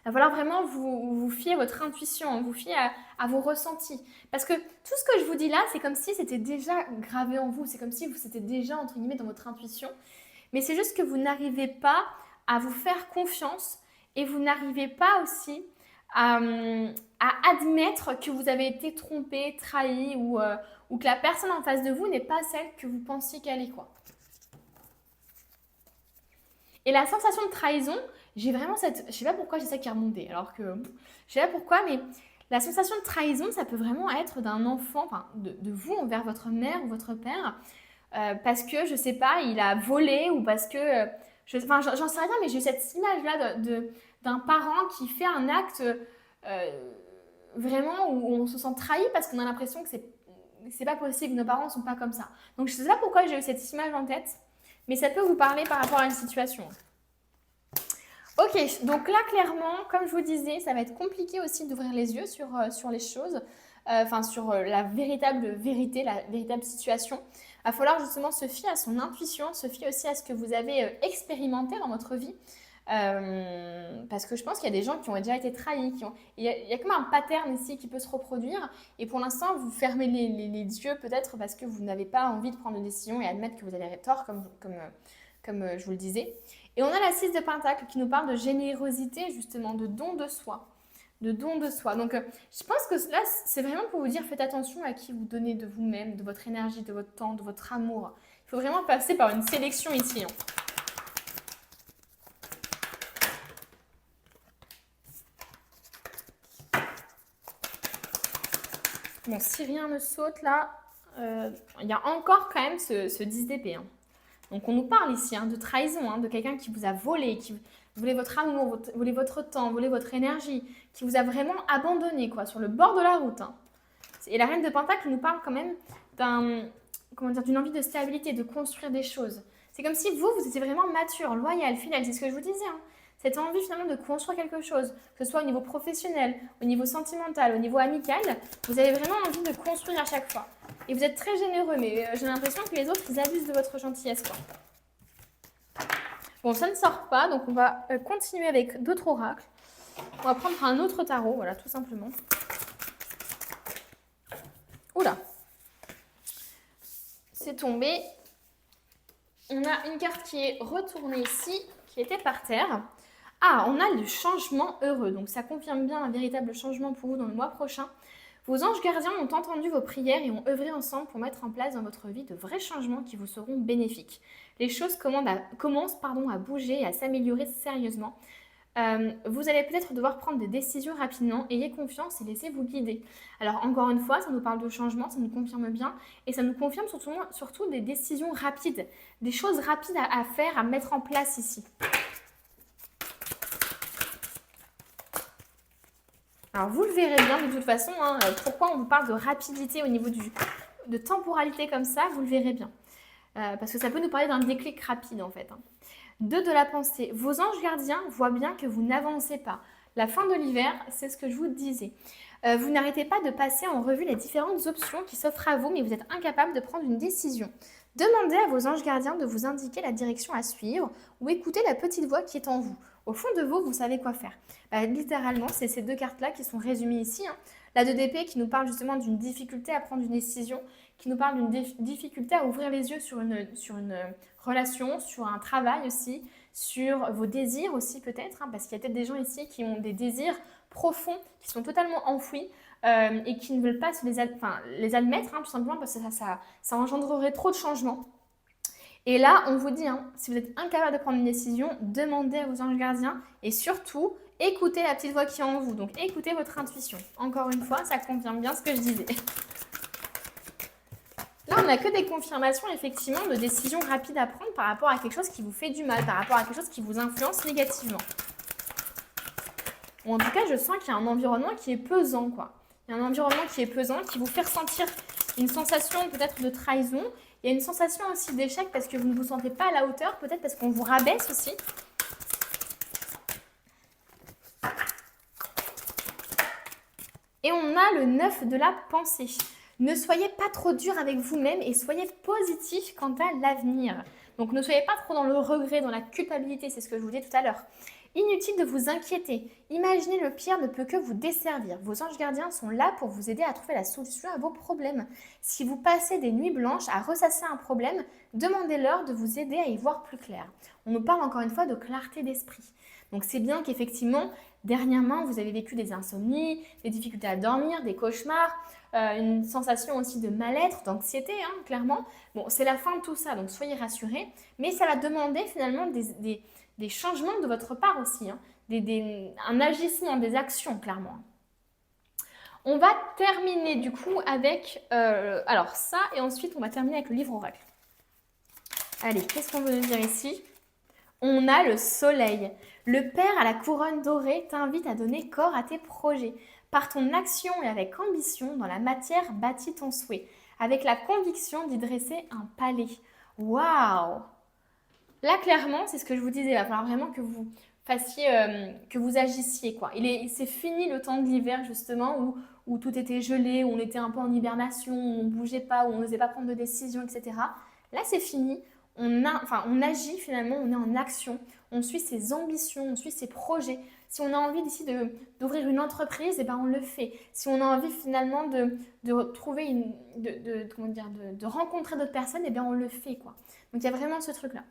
Il va falloir vraiment vous fier à votre intuition, vous fier à vos ressentis. Parce que tout ce que je vous dis là, c'est comme si c'était déjà gravé en vous, c'est comme si c'était déjà, entre guillemets, dans votre intuition. Mais c'est juste que vous n'arrivez pas à vous faire confiance et vous n'arrivez pas aussi à admettre que vous avez été trompé, trahi ou que la personne en face de vous n'est pas celle que vous pensiez qu'elle est, quoi. Et la sensation de trahison, j'ai vraiment cette... Je sais pas pourquoi j'ai ça qui est remonté, alors que... Je sais pas pourquoi, mais la sensation de trahison, ça peut vraiment être d'un enfant, enfin de vous envers votre mère ou votre père, parce que, je sais pas, il a volé ou parce que... Enfin, j'en sais rien, mais j'ai eu cette image-là d'un parent qui fait un acte vraiment où on se sent trahi parce qu'on a l'impression que c'est pas possible, nos parents sont pas comme ça. Donc je sais pas pourquoi j'ai eu cette image en tête, mais ça peut vous parler par rapport à une situation. Ok, donc là clairement, comme je vous disais, ça va être compliqué aussi d'ouvrir les yeux sur les choses, enfin sur la véritable vérité, la véritable situation. Il va falloir justement se fier à son intuition, se fier aussi à ce que vous avez expérimenté dans votre vie. Parce que je pense qu'il y a des gens qui ont déjà été trahis, il y a comme un pattern ici qui peut se reproduire. Et pour l'instant, vous fermez les yeux peut-être parce que vous n'avez pas envie de prendre une décision et admettre que vous avez tort, comme je vous le disais. Et on a la 6 de Pentacle qui nous parle de générosité, justement, de don de soi. De don de soi. Donc, je pense que là, c'est vraiment pour vous dire, faites attention à qui vous donnez de vous-même, de votre énergie, de votre temps, de votre amour. Il faut vraiment passer par une sélection ici. Bon, si rien ne saute là, il y a encore quand même ce 10 d'épée. Donc on nous parle ici de trahison, de quelqu'un qui vous a volé, qui voulait votre amour, voulait votre temps, voulait votre énergie, qui vous a vraiment abandonné quoi, sur le bord de la route. Et la reine de Pentacle nous parle quand même d'une envie de stabilité, de construire des choses. C'est comme si vous étiez vraiment mature, loyal, fidèle, c'est ce que je vous disais. Cette envie finalement de construire quelque chose, que ce soit au niveau professionnel, au niveau sentimental, au niveau amical, vous avez vraiment envie de construire à chaque fois. Et vous êtes très généreux, mais j'ai l'impression que les autres, ils abusent de votre gentillesse, quoi. Bon, ça ne sort pas, donc on va continuer avec d'autres oracles. On va prendre un autre tarot, voilà, tout simplement. Oula! C'est tombé. On a une carte qui est retournée ici, qui était par terre. Ah, on a le changement heureux. Donc ça confirme bien un véritable changement pour vous dans le mois prochain. Vos anges gardiens ont entendu vos prières et ont œuvré ensemble pour mettre en place dans votre vie de vrais changements qui vous seront bénéfiques. Les choses commencent à bouger et à s'améliorer sérieusement. Vous allez peut-être devoir prendre des décisions rapidement. Ayez confiance et laissez-vous guider. Alors encore une fois, ça nous parle de changement, ça nous confirme bien. Et ça nous confirme surtout des décisions rapides, des choses rapides à faire, à mettre en place ici. Alors vous le verrez bien de toute façon, pourquoi on vous parle de rapidité au niveau de temporalité comme ça, vous le verrez bien. Parce que ça peut nous parler d'un déclic rapide en fait. 2 de la pensée. Vos anges gardiens voient bien que vous n'avancez pas. La fin de l'hiver, c'est ce que je vous disais. Vous n'arrêtez pas de passer en revue les différentes options qui s'offrent à vous, mais vous êtes incapable de prendre une décision. Demandez à vos anges gardiens de vous indiquer la direction à suivre ou écoutez la petite voix qui est en vous. Au fond de vous, vous savez quoi faire. Littéralement, c'est ces 2 cartes-là qui sont résumées ici. La 2 d'épée qui nous parle justement d'une difficulté à prendre une décision, qui nous parle d'une difficulté à ouvrir les yeux sur une relation, sur un travail aussi, sur vos désirs aussi peut-être, parce qu'il y a peut-être des gens ici qui ont des désirs profonds, qui sont totalement enfouis et qui ne veulent pas les admettre, tout simplement parce que ça engendrerait trop de changements. Et là, on vous dit, si vous êtes incapable de prendre une décision, demandez à vos anges gardiens et surtout, écoutez la petite voix qui est en vous. Donc, écoutez votre intuition. Encore une fois, ça confirme bien ce que je disais. Là, on n'a que des confirmations, effectivement, de décisions rapides à prendre par rapport à quelque chose qui vous fait du mal, par rapport à quelque chose qui vous influence négativement. Ou en tout cas, je sens qu'il y a un environnement qui est pesant, quoi. Il y a un environnement qui est pesant, qui vous fait ressentir une sensation peut-être de trahison. Il y a une sensation aussi d'échec parce que vous ne vous sentez pas à la hauteur, peut-être parce qu'on vous rabaisse aussi. Et on a le 9 de la pensée. Ne soyez pas trop dur avec vous-même et soyez positif quant à l'avenir. Donc ne soyez pas trop dans le regret, dans la culpabilité, c'est ce que je vous disais tout à l'heure. Inutile de vous inquiéter. Imaginez le pire ne peut que vous desservir. Vos anges gardiens sont là pour vous aider à trouver la solution à vos problèmes. Si vous passez des nuits blanches à ressasser un problème, demandez-leur de vous aider à y voir plus clair. On nous parle encore une fois de clarté d'esprit. Donc c'est bien qu'effectivement, dernièrement, vous avez vécu des insomnies, des difficultés à dormir, des cauchemars, une sensation aussi de mal-être, d'anxiété, hein, clairement. Bon, c'est la fin de tout ça, donc soyez rassurés. Mais ça va demander finalement des changements de votre part aussi, hein, un agissement, des actions, clairement. On va terminer du coup avec alors ça, et ensuite on va terminer avec le livre oracle. Allez, qu'est-ce qu'on veut nous dire ici? On a le soleil. Le Père à la couronne dorée t'invite à donner corps à tes projets. Par ton action et avec ambition, dans la matière, bâtis ton souhait, avec la conviction d'y dresser un palais. Waouh! Là, clairement, c'est ce que je vous disais, il va falloir vraiment que vous fassiez, que vous agissiez, quoi. C'est fini le temps de l'hiver, justement, où tout était gelé, où on était un peu en hibernation, où on ne bougeait pas, où on n'osait pas prendre de décision, etc. Là, c'est fini. On agit finalement, on est en action, on suit ses ambitions, on suit ses projets. Si on a envie d'ici d'ouvrir une entreprise, eh ben on le fait. Si on a envie finalement de trouver de rencontrer d'autres personnes, eh bien on le fait, quoi. Donc il y a vraiment ce truc-là.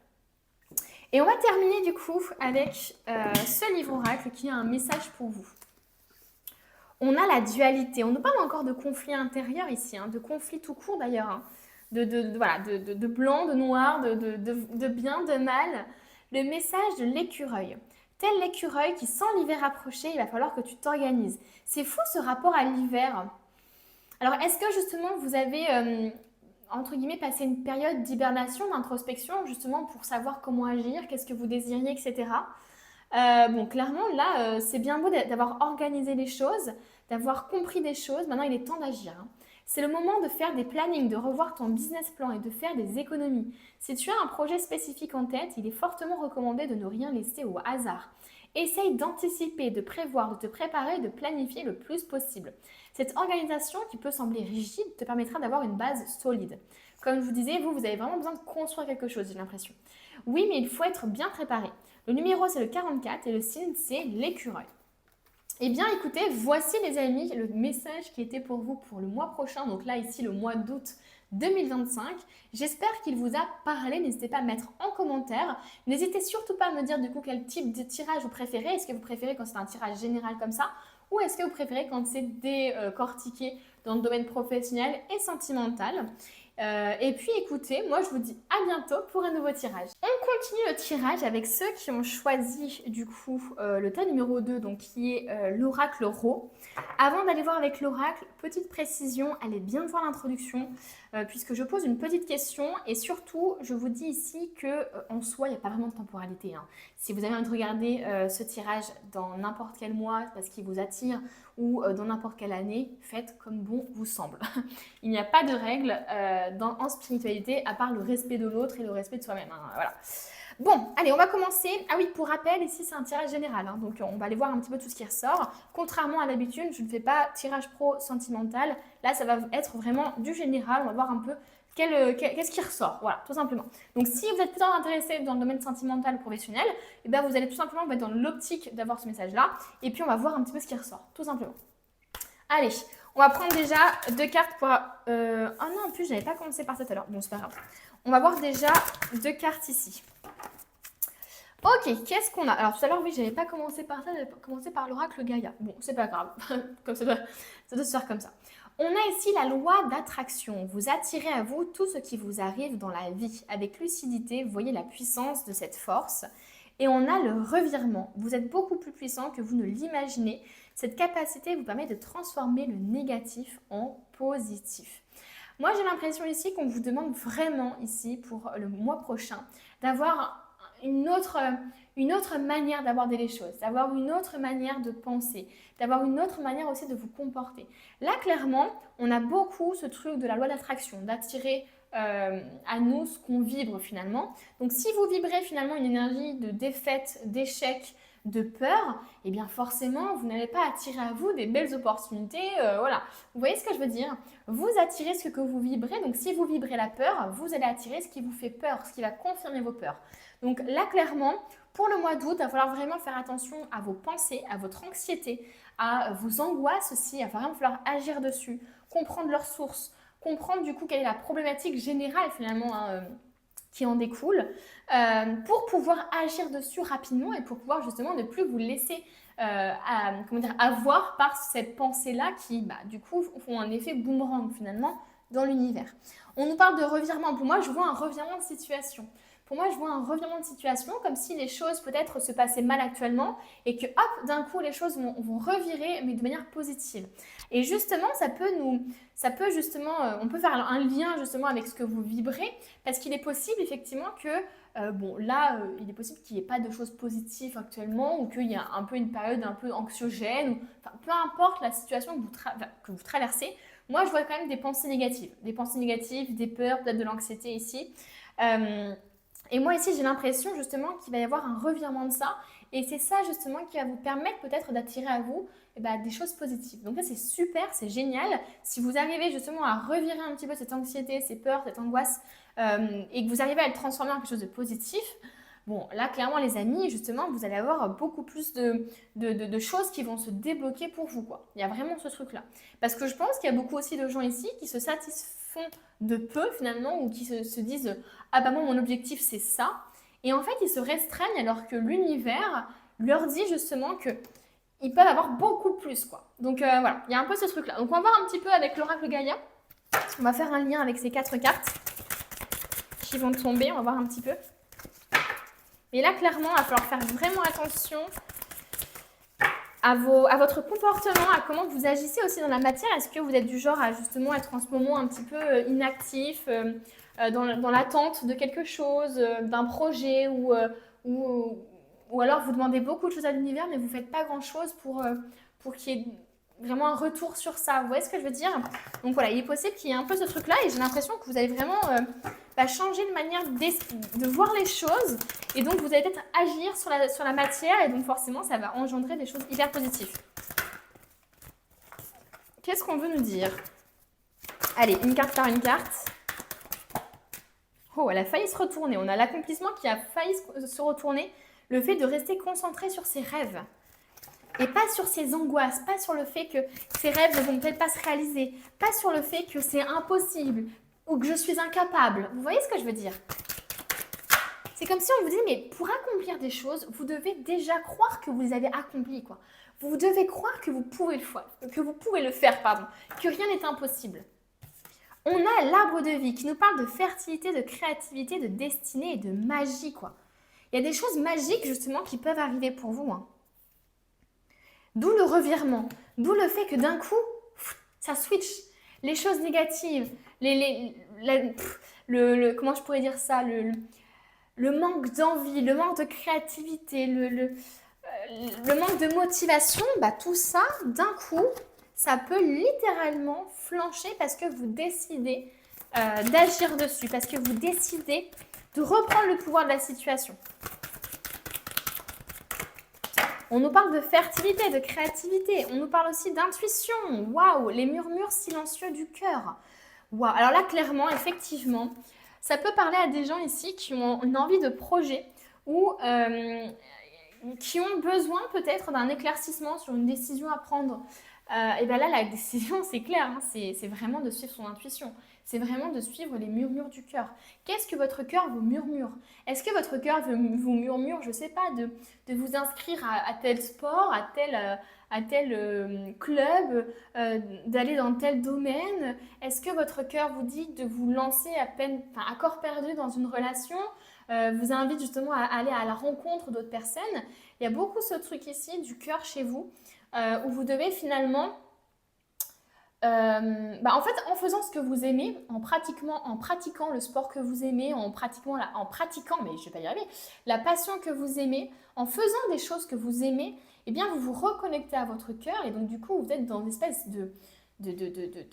Et on va terminer du coup avec ce livre oracle qui a un message pour vous. On a la dualité. On nous parle encore de conflit intérieur ici, hein, de conflit tout court d'ailleurs, hein, de blanc, de noir, de bien, de mal. Le message de l'écureuil. Tel l'écureuil qui sent l'hiver approcher, il va falloir que tu t'organises. C'est fou ce rapport à l'hiver. Alors est-ce que justement vous avez entre guillemets, passer une période d'hibernation, d'introspection, justement pour savoir comment agir, qu'est-ce que vous désiriez, etc. Bon, clairement, là, c'est bien beau d'avoir organisé les choses, d'avoir compris des choses. Maintenant, il est temps d'agir, hein. C'est le moment de faire des plannings, de revoir ton business plan et de faire des économies. Si tu as un projet spécifique en tête, il est fortement recommandé de ne rien laisser au hasard. Essaye d'anticiper, de prévoir, de te préparer, de planifier le plus possible. Cette organisation qui peut sembler rigide te permettra d'avoir une base solide. Comme je vous disais, vous avez vraiment besoin de construire quelque chose, j'ai l'impression. Oui, mais il faut être bien préparé. Le numéro, c'est le 44 et le signe, c'est l'écureuil. Eh bien, écoutez, voici les amis, le message qui était pour vous pour le mois prochain. Donc là, ici, le mois d'août 2025. J'espère qu'il vous a parlé. N'hésitez pas à mettre en commentaire. N'hésitez surtout pas à me dire du coup quel type de tirage vous préférez. Est-ce que vous préférez quand c'est un tirage général comme ça ou est-ce que vous préférez quand c'est décortiqué dans le domaine professionnel et sentimental? Et puis écoutez, moi je vous dis à bientôt pour un nouveau tirage. On continue le tirage avec ceux qui ont choisi du coup le tas numéro 2, donc qui est l'oracle Ro. Avant d'aller voir avec l'oracle, petite précision, allez bien voir l'introduction puisque je pose une petite question et surtout je vous dis ici que en soi il n'y a pas vraiment de temporalité, hein. Si vous avez envie de regarder ce tirage dans n'importe quel mois parce qu'il vous attire ou dans n'importe quelle année, faites comme bon vous semble. Il n'y a pas de règle en spiritualité à part le respect de l'autre et le respect de soi-même, hein, voilà. Bon, allez, on va commencer. Ah oui, pour rappel, ici c'est un tirage général, hein, donc on va aller voir un petit peu tout ce qui ressort. Contrairement à l'habitude, je ne fais pas tirage pro sentimental. Là, ça va être vraiment du général. On va voir un peu qu'est-ce qui ressort, voilà, tout simplement. Donc si vous êtes plutôt intéressé dans le domaine sentimental ou professionnel, eh bien, vous allez tout simplement être dans l'optique d'avoir ce message-là. Et puis on va voir un petit peu ce qui ressort, tout simplement. Allez, on va prendre déjà 2 cartes pour... Oh non, en plus, je n'avais pas commencé par ça tout à l'heure. Bon, c'est pas grave. On va voir déjà 2 cartes ici. Ok, qu'est-ce qu'on a? Alors tout à l'heure, oui, j'avais pas commencé par ça, j'avais commencé par l'oracle Gaïa. Bon, c'est pas grave, comme ça doit se faire comme ça. On a ici la loi d'attraction. Vous attirez à vous tout ce qui vous arrive dans la vie. Avec lucidité, vous voyez la puissance de cette force. Et on a le revirement. Vous êtes beaucoup plus puissant que vous ne l'imaginez. Cette capacité vous permet de transformer le négatif en positif. Moi, j'ai l'impression ici qu'on vous demande vraiment ici pour le mois prochain d'avoir une autre manière d'aborder les choses, d'avoir une autre manière de penser, d'avoir une autre manière aussi de vous comporter. Là, clairement, on a beaucoup ce truc de la loi d'attraction, d'attirer à nous ce qu'on vibre finalement. Donc, si vous vibrez finalement une énergie de défaite, d'échec, de peur, eh bien forcément, vous n'allez pas attirer à vous des belles opportunités. Voilà. Vous voyez ce que je veux dire? Vous attirez ce que vous vibrez. Donc, si vous vibrez la peur, vous allez attirer ce qui vous fait peur, ce qui va confirmer vos peurs. Donc là, clairement, pour le mois d'août, il va falloir vraiment faire attention à vos pensées, à votre anxiété, à vos angoisses aussi. Il va vraiment falloir agir dessus, comprendre leurs sources, comprendre du coup quelle est la problématique générale finalement qui en découle, pour pouvoir agir dessus rapidement et pour pouvoir justement ne plus vous laisser avoir par cette pensée-là qui, du coup, font un effet boomerang finalement dans l'univers. On nous parle de revirement. Pour moi, je vois un revirement de situation. Pour moi, je vois un revirement de situation comme si les choses peut-être se passaient mal actuellement et que hop, d'un coup, les choses vont revirer, mais de manière positive. Et justement, on peut faire un lien justement avec ce que vous vibrez parce qu'il est possible effectivement que il est possible qu'il n'y ait pas de choses positives actuellement ou qu'il y a un peu une période un peu anxiogène. Peu importe la situation que vous traversez, moi, je vois quand même des pensées négatives, des peurs, peut-être de l'anxiété ici. Et moi ici, j'ai l'impression justement qu'il va y avoir un revirement de ça. Et c'est ça justement qui va vous permettre peut-être d'attirer à vous des choses positives. Donc là, c'est super, c'est génial. Si vous arrivez justement à revirer un petit peu cette anxiété, ces peurs, cette angoisse, et que vous arrivez à le transformer en quelque chose de positif, bon, là, clairement, les amis, justement, vous allez avoir beaucoup plus de choses qui vont se débloquer pour vous, quoi. Il y a vraiment ce truc-là. Parce que je pense qu'il y a beaucoup aussi de gens ici qui se satisfont de peu, finalement, ou qui se disent « Ah bah moi, mon objectif, c'est ça ». Et en fait, ils se restreignent alors que l'univers leur dit justement qu'ils peuvent avoir beaucoup plus, quoi. Donc voilà, il y a un peu ce truc-là. Donc on va voir un petit peu avec l'oracle Gaïa. On va faire un lien avec ces 4 cartes qui vont tomber. On va voir un petit peu. Mais là, clairement, il va falloir faire vraiment attention à votre comportement, à comment vous agissez aussi dans la matière. Est-ce que vous êtes du genre à justement être en ce moment un petit peu inactif, dans l'attente de quelque chose, d'un projet ou alors vous demandez beaucoup de choses à l'univers mais vous ne faites pas grand-chose pour qu'il y ait vraiment un retour sur ça. Vous voyez ce que je veux dire? Donc voilà, il est possible qu'il y ait un peu ce truc-là et j'ai l'impression que vous allez vraiment changer de manière de voir les choses et donc vous allez peut-être agir sur la matière et donc forcément ça va engendrer des choses hyper positives. Qu'est-ce qu'on veut nous dire? Allez, une carte par une carte. Oh, elle a failli se retourner. On a l'accomplissement qui a failli se retourner. Le fait de rester concentré sur ses rêves. Et pas sur ses angoisses, pas sur le fait que ses rêves ne vont peut-être pas se réaliser, pas sur le fait que c'est impossible ou que je suis incapable. Vous voyez ce que je veux dire? C'est comme si on vous dit, mais pour accomplir des choses, vous devez déjà croire que vous les avez accomplies, quoi. Vous devez croire que vous pouvez le faire, que rien n'est impossible. On a l'arbre de vie qui nous parle de fertilité, de créativité, de destinée et de magie, quoi. Il y a des choses magiques, justement, qui peuvent arriver pour vous, hein. D'où le revirement, d'où le fait que d'un coup, ça switch. Les choses négatives, comment je pourrais dire ça, le manque d'envie, le manque de créativité, le manque de motivation, tout ça, d'un coup, ça peut littéralement flancher parce que vous décidez d'agir dessus, parce que vous décidez de reprendre le pouvoir de la situation. On nous parle de fertilité, de créativité. On nous parle aussi d'intuition. Waouh, les murmures silencieux du cœur. Waouh, alors là, clairement, effectivement, ça peut parler à des gens ici qui ont une envie de projet ou qui ont besoin peut-être d'un éclaircissement sur une décision à prendre. Et bien là, la décision, c'est clair, hein, c'est vraiment de suivre son intuition. C'est vraiment de suivre les murmures du cœur. Qu'est-ce que votre cœur vous murmure? Est-ce que votre cœur vous murmure, je ne sais pas, de vous inscrire à tel sport, à tel club, d'aller dans tel domaine? Est-ce que votre cœur vous dit de vous lancer à corps perdu dans une relation, vous invite justement à aller à la rencontre d'autres personnes? Il y a beaucoup ce truc ici du cœur chez vous, où vous devez finalement... en fait, en faisant ce que vous aimez, en pratiquant le sport que vous aimez, en pratiquant, mais je vais pas y arriver, la passion que vous aimez, en faisant des choses que vous aimez, eh bien, vous vous reconnectez à votre cœur et donc du coup, vous êtes dans une espèce de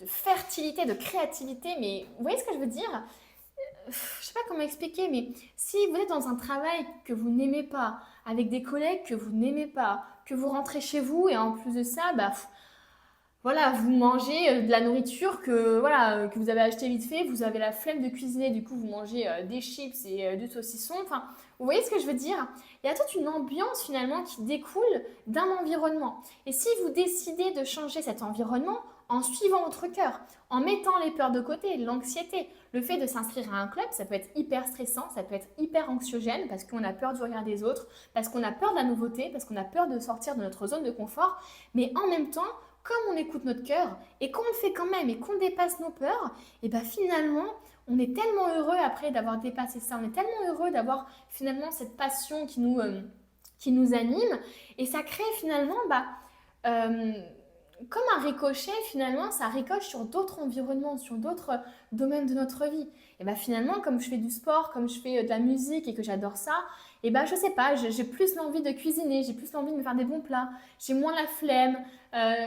fertilité, de créativité. Mais vous voyez ce que je veux dire? je sais pas comment expliquer, mais si vous êtes dans un travail que vous n'aimez pas, avec des collègues que vous n'aimez pas, que vous rentrez chez vous et en plus de ça, bah voilà, vous mangez de la nourriture que, voilà, que vous avez acheté vite fait, vous avez la flemme de cuisiner, du coup vous mangez des chips et du saucisson. Enfin, vous voyez ce que je veux dire? Il y a toute une ambiance finalement qui découle d'un environnement. Et si vous décidez de changer cet environnement en suivant votre cœur, en mettant les peurs de côté, l'anxiété, le fait de s'inscrire à un club, ça peut être hyper stressant, ça peut être hyper anxiogène parce qu'on a peur du regard des autres, parce qu'on a peur de la nouveauté, parce qu'on a peur de sortir de notre zone de confort, mais en même temps, comme on écoute notre cœur et qu'on le fait quand même et qu'on dépasse nos peurs, et bien finalement, on est tellement heureux après d'avoir dépassé ça. On est tellement heureux d'avoir finalement cette passion qui nous anime. Et ça crée finalement, euh, comme un ricochet, finalement, ça ricoche sur d'autres environnements, sur d'autres domaines de notre vie. Et bien finalement, comme je fais du sport, comme je fais de la musique et que j'adore ça, et ben je sais pas, j'ai plus l'envie de cuisiner, j'ai plus l'envie de me faire des bons plats, j'ai moins la flemme.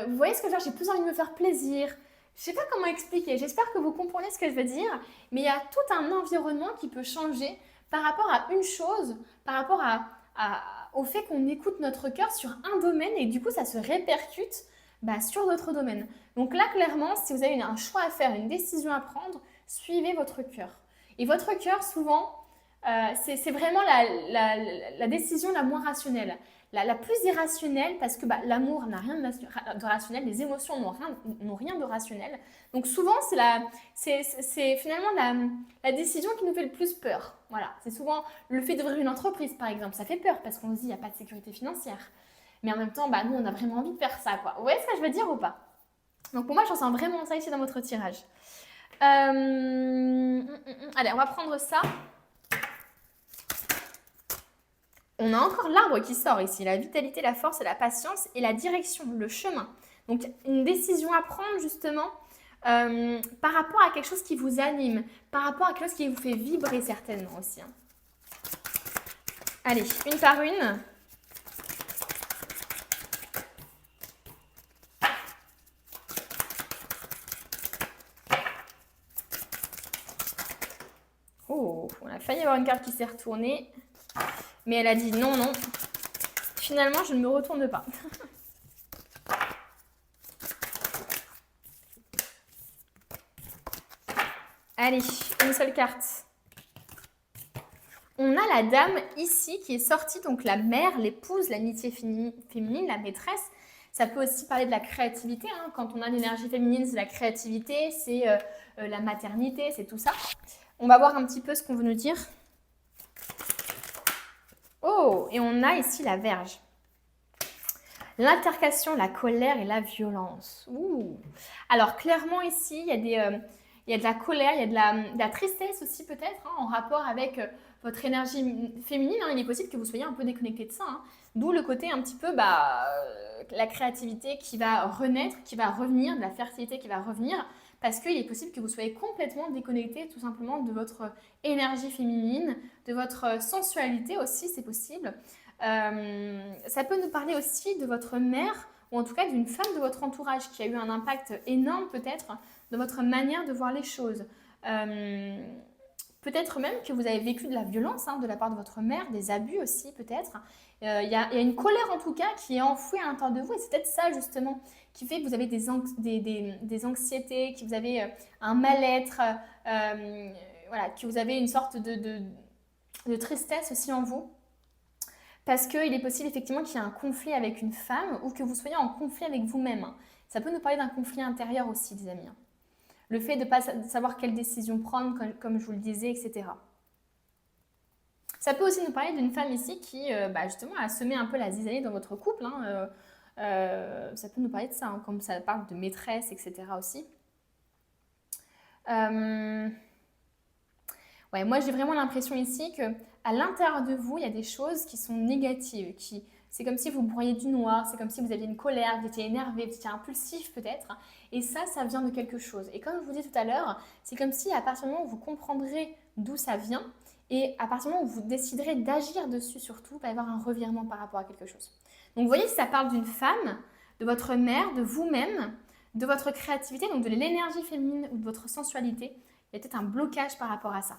Vous voyez ce que je veux dire? J'ai plus envie de me faire plaisir. Je sais pas comment expliquer. J'espère que vous comprenez ce que je veux dire. Mais il y a tout un environnement qui peut changer par rapport à une chose, par rapport au fait qu'on écoute notre cœur sur un domaine et du coup ça se répercute sur d'autres domaines. Donc là, clairement, si vous avez un choix à faire, une décision à prendre, suivez votre cœur. Et votre cœur, souvent, c'est vraiment la décision la moins rationnelle. La plus irrationnelle parce que l'amour n'a rien de rationnel, les émotions n'ont rien de rationnel. Donc souvent, c'est finalement la décision qui nous fait le plus peur. Voilà, c'est souvent le fait d'ouvrir une entreprise, par exemple. Ça fait peur parce qu'on se dit qu'il n'y a pas de sécurité financière. Mais en même temps, nous, on a vraiment envie de faire ça, quoi. Vous voyez ce que je veux dire ou pas? Donc pour moi, je ressens vraiment ça ici dans votre tirage. Allez, on va prendre ça. On a encore l'arbre qui sort ici, la vitalité, la force, la patience et la direction, le chemin. Donc une décision à prendre justement par rapport à quelque chose qui vous anime, par rapport à quelque chose qui vous fait vibrer certainement aussi. Allez, une par une. Oh, on a failli avoir une carte qui s'est retournée. Mais elle a dit non, non. Finalement, je ne me retourne pas. Allez, une seule carte. On a la dame ici qui est sortie, donc la mère, l'épouse, l'amitié féminine, la maîtresse. Ça peut aussi parler de la créativité. Hein. Quand on a l'énergie féminine, c'est la créativité, c'est la maternité, c'est tout ça. On va voir un petit peu ce qu'on veut nous dire. Oh, et on a ici la Vierge. L'intercation, la colère et la violence. Ouh. Alors clairement ici, il y a de la colère, il y a de la tristesse aussi peut-être, hein, en rapport avec votre énergie féminine. Hein. Il est possible que vous soyez un peu déconnecté de ça. Hein. D'où le côté un petit peu la créativité qui va renaître, qui va revenir, de la fertilité qui va revenir. Parce qu'il est possible que vous soyez complètement déconnecté tout simplement de votre énergie féminine, de votre sensualité aussi, c'est possible. Ça peut nous parler aussi de votre mère ou en tout cas d'une femme de votre entourage qui a eu un impact énorme peut-être dans votre manière de voir les choses. Peut-être même que vous avez vécu de la violence de la part de votre mère, des abus aussi peut-être. Il y a une colère en tout cas qui est enfouie à l'intérieur de vous et c'est peut-être ça justement qui fait que vous avez des anxiétés, que vous avez un mal-être, voilà, que vous avez une sorte de tristesse aussi en vous. Parce qu'il est possible effectivement qu'il y ait un conflit avec une femme ou que vous soyez en conflit avec vous-même. Ça peut nous parler d'un conflit intérieur aussi, les amis. Le fait de ne pas savoir quelle décision prendre, comme je vous le disais, etc. Ça peut aussi nous parler d'une femme ici qui, justement, a semé un peu la zizanie dans votre couple. Ça peut nous parler de ça, comme ça parle de maîtresse, etc. aussi. Ouais, moi, j'ai vraiment l'impression ici que à l'intérieur de vous, il y a des choses qui sont négatives. C'est comme si vous broyez du noir, c'est comme si vous aviez une colère, vous étiez énervé, vous étiez impulsif peut-être. Et ça vient de quelque chose. Et comme je vous disais tout à l'heure, c'est comme si à partir du moment où vous comprendrez d'où ça vient, et à partir du moment où vous déciderez d'agir dessus surtout, il va y avoir un revirement par rapport à quelque chose. Donc vous voyez, ça parle d'une femme, de votre mère, de vous-même, de votre créativité, donc de l'énergie féminine ou de votre sensualité. Il y a peut-être un blocage par rapport à ça.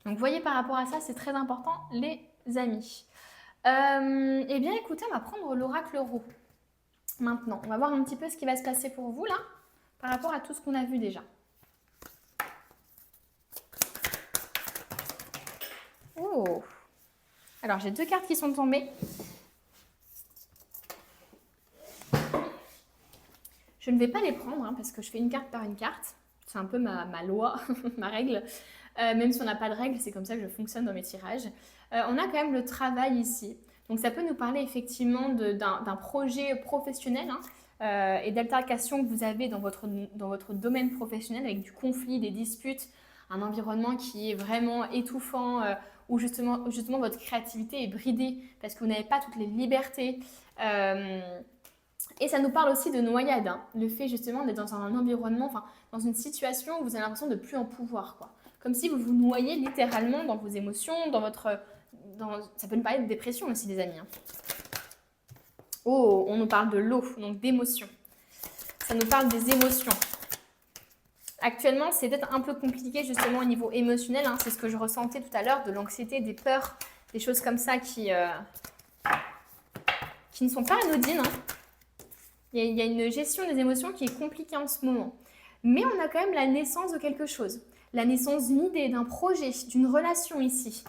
Donc, voyez par rapport à ça, c'est très important, les amis. Eh bien, écoutez, on va prendre l'oracle Ro. Maintenant, on va voir un petit peu ce qui va se passer pour vous, là, par rapport à tout ce qu'on a vu déjà. Oh! Alors, j'ai 2 cartes qui sont tombées. Je ne vais pas les prendre, hein, parce que je fais une carte par une carte. C'est un peu ma loi, ma règle. Même si on n'a pas de règle, c'est comme ça que je fonctionne dans mes tirages. On a quand même le travail ici. Donc, ça peut nous parler effectivement d'un projet professionnel, hein, et d'altercation que vous avez dans votre domaine professionnel avec du conflit, des disputes, un environnement qui est vraiment étouffant, où justement votre créativité est bridée parce que vous n'avez pas toutes les libertés. Et ça nous parle aussi de noyade, hein. Le fait justement d'être dans un environnement, enfin dans une situation où vous avez l'impression de plus en pouvoir, quoi. Comme si vous vous noyez littéralement dans vos émotions, ça peut nous parler de dépression aussi, les amis, hein. Oh, on nous parle de l'eau, donc d'émotions. Ça nous parle des émotions. Actuellement, c'est peut-être un peu compliqué justement au niveau émotionnel, hein. C'est ce que je ressentais tout à l'heure, de l'anxiété, des peurs, des choses comme ça qui ne sont pas anodines, hein. Il y a une gestion des émotions qui est compliquée en ce moment. Mais on a quand même la naissance de quelque chose. La naissance d'une idée, d'un projet, d'une relation ici.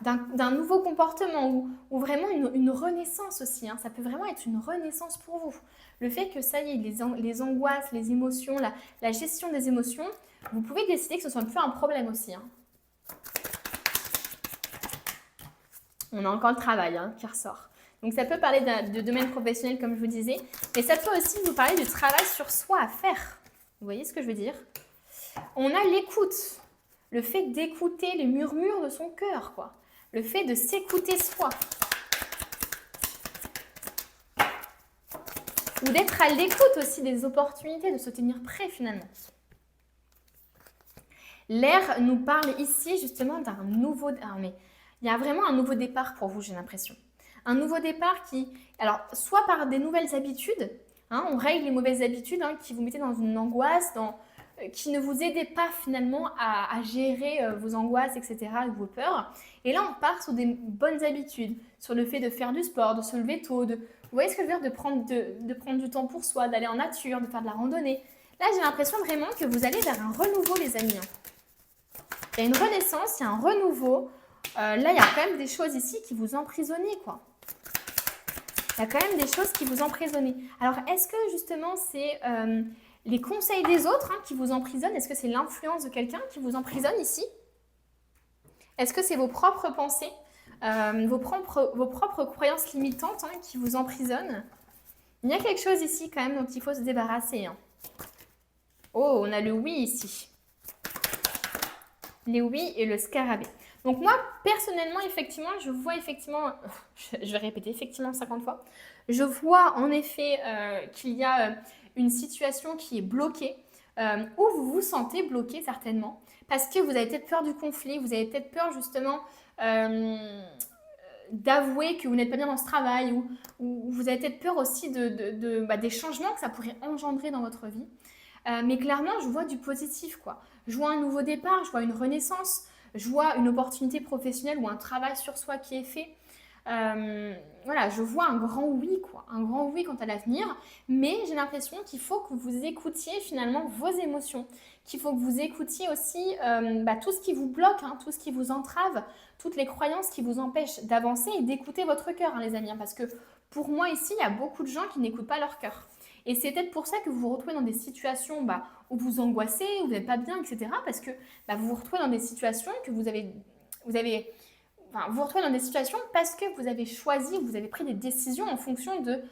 D'un nouveau comportement ou vraiment une renaissance aussi, hein. Ça peut vraiment être une renaissance pour vous. Le fait que ça y est, les angoisses, les émotions, la gestion des émotions, vous pouvez décider que ce soit plus un problème aussi, hein. On a encore le travail, hein, qui ressort. Donc ça peut parler de domaine professionnel comme je vous disais, mais ça peut aussi vous parler du travail sur soi à faire. Vous voyez ce que je veux dire? On a l'écoute, le fait d'écouter les murmures de son cœur, quoi. Le fait de s'écouter soi. Ou d'être à l'écoute aussi des opportunités, de se tenir prêt finalement. L'air nous parle ici justement d'un nouveau... Ah, mais il y a vraiment un nouveau départ pour vous, j'ai l'impression. Un nouveau départ alors, soit par des nouvelles habitudes, hein, on règle les mauvaises habitudes, hein, qui vous mettaient dans une angoisse, qui ne vous aidaient pas finalement à gérer vos angoisses, etc., vos peurs. Et là, on part sur des bonnes habitudes, sur le fait de faire du sport, de se lever tôt, vous voyez ce que je veux dire, de prendre du temps pour soi, d'aller en nature, de faire de la randonnée. Là, j'ai l'impression vraiment que vous allez vers un renouveau, les amis, hein. Il y a une renaissance, il y a un renouveau. Là, il y a quand même des choses ici qui vous emprisonnent, quoi. Il y a quand même des choses qui vous emprisonnent. Alors, est-ce que justement c'est les conseils des autres, hein, qui vous emprisonnent? Est-ce que c'est l'influence de quelqu'un qui vous emprisonne ici? Est-ce que c'est vos propres pensées, vos propres croyances limitantes, hein, qui vous emprisonnent? Il y a quelque chose ici quand même dont il faut se débarrasser, hein. Oh, on a le oui ici. Les oui et le scarabée. Donc moi, personnellement, effectivement, je vois effectivement, je vais répéter effectivement 50 fois, je vois en effet qu'il y a une situation qui est bloquée, où vous vous sentez bloqué certainement, parce que vous avez peut-être peur du conflit, vous avez peut-être peur justement d'avouer que vous n'êtes pas bien dans ce travail, ou vous avez peut-être peur aussi des changements que ça pourrait engendrer dans votre vie. Mais clairement, je vois du positif, quoi. Je vois un nouveau départ, je vois une renaissance, je vois une opportunité professionnelle ou un travail sur soi qui est fait. Voilà, je vois un grand oui, quoi. Un grand oui quant à l'avenir. Mais j'ai l'impression qu'il faut que vous écoutiez finalement vos émotions. Qu'il faut que vous écoutiez aussi tout ce qui vous bloque, hein, tout ce qui vous entrave, toutes les croyances qui vous empêchent d'avancer et d'écouter votre cœur, hein, les amis. Parce que pour moi ici, il y a beaucoup de gens qui n'écoutent pas leur cœur. Et c'est peut-être pour ça que vous vous retrouvez dans des situations où vous angoissez, où vous n'êtes pas bien, etc. Parce que vous vous retrouvez dans des situations que vous vous retrouvez dans des situations parce que vous avez choisi, vous avez pris des décisions en fonction de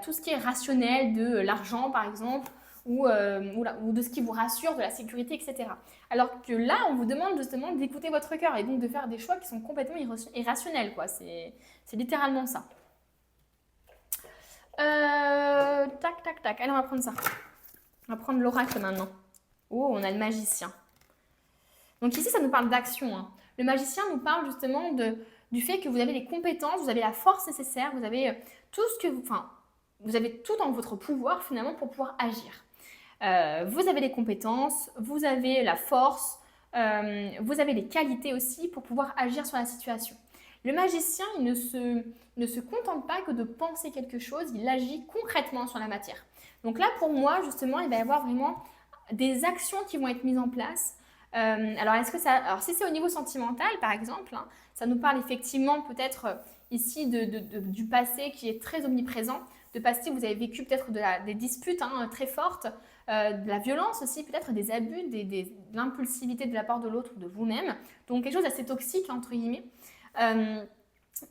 tout ce qui est rationnel, de l'argent par exemple, ou de ce qui vous rassure, de la sécurité, etc. Alors que là, on vous demande justement d'écouter votre cœur et donc de faire des choix qui sont complètement irrationnels, quoi. C'est littéralement ça. Tac, tac, tac. Allez, on va prendre ça. On va prendre l'oracle maintenant. Oh, on a le magicien. Donc ici, ça nous parle d'action, hein. Le magicien nous parle justement du fait que vous avez les compétences, vous avez la force nécessaire, vous avez vous avez tout dans votre pouvoir finalement pour pouvoir agir. Vous avez les compétences, vous avez la force, vous avez les qualités aussi pour pouvoir agir sur la situation. Le magicien, il ne se contente pas que de penser quelque chose, il agit concrètement sur la matière. Donc là, pour moi, justement, il va y avoir vraiment des actions qui vont être mises en place. Alors si c'est au niveau sentimental, par exemple, hein, ça nous parle effectivement peut-être ici du passé qui est très omniprésent, de passé où vous avez vécu peut-être des disputes très fortes, de la violence aussi, peut-être des abus, de l'impulsivité de la part de l'autre ou de vous-même. Donc quelque chose d'assez toxique, entre guillemets.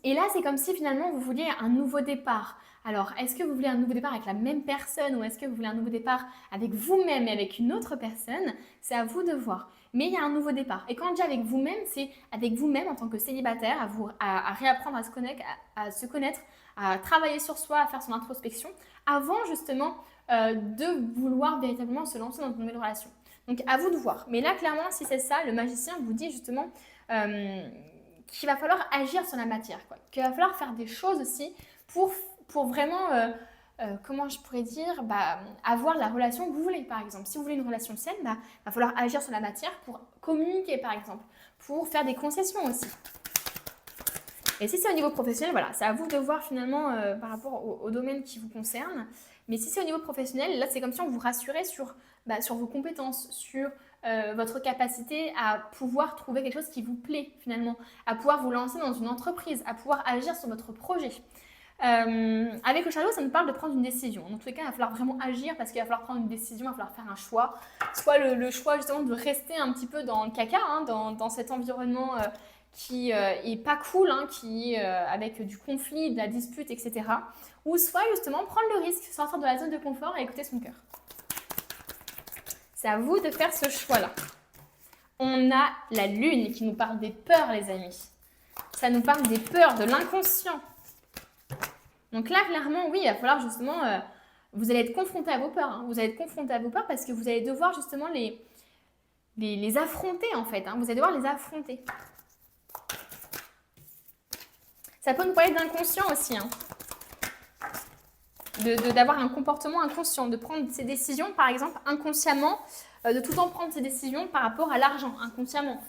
Et là, c'est comme si finalement vous vouliez un nouveau départ. Alors, est-ce que vous voulez un nouveau départ avec la même personne ou est-ce que vous voulez un nouveau départ avec vous-même et avec une autre personne? C'est à vous de voir. Mais il y a un nouveau départ. Et quand je dis avec vous-même, c'est avec vous-même en tant que célibataire, à réapprendre à se connaître, à travailler sur soi, à faire son introspection, avant justement de vouloir véritablement se lancer dans une nouvelle relation. Donc, à vous de voir. Mais là, clairement, si c'est ça, le magicien vous dit justement qu'il va falloir agir sur la matière, quoi. Qu'il va falloir faire des choses aussi pour vraiment, comment je pourrais dire, avoir la relation que vous voulez, par exemple. Si vous voulez une relation saine, il va falloir agir sur la matière pour communiquer, par exemple, pour faire des concessions aussi. Et si c'est au niveau professionnel, voilà, c'est à vous de voir finalement par rapport au domaine qui vous concerne. Mais si c'est au niveau professionnel, là, c'est comme si on vous rassurait sur vos compétences, sur votre capacité à pouvoir trouver quelque chose qui vous plaît finalement, à pouvoir vous lancer dans une entreprise, à pouvoir agir sur votre projet. Avec le chariot, ça nous parle de prendre une décision. Dans tous les cas, il va falloir vraiment agir parce qu'il va falloir prendre une décision, il va falloir faire un choix. Soit le choix justement de rester un petit peu dans le caca, dans cet environnement qui est pas cool, qui est avec du conflit, de la dispute, etc. Ou soit justement prendre le risque, sortir de la zone de confort et écouter son cœur. C'est à vous de faire ce choix-là. On a la lune qui nous parle des peurs, les amis. Ça nous parle des peurs, de l'inconscient. Donc là, clairement, oui, il va falloir justement... vous allez être confronté à vos peurs. Vous allez être confronté à vos peurs parce que vous allez devoir justement les affronter, en fait. Vous allez devoir les affronter. Ça peut nous parler d'inconscient aussi. D'avoir un comportement inconscient, de prendre ses décisions, par exemple, inconsciemment, de tout le temps prendre ses décisions par rapport à l'argent, inconsciemment,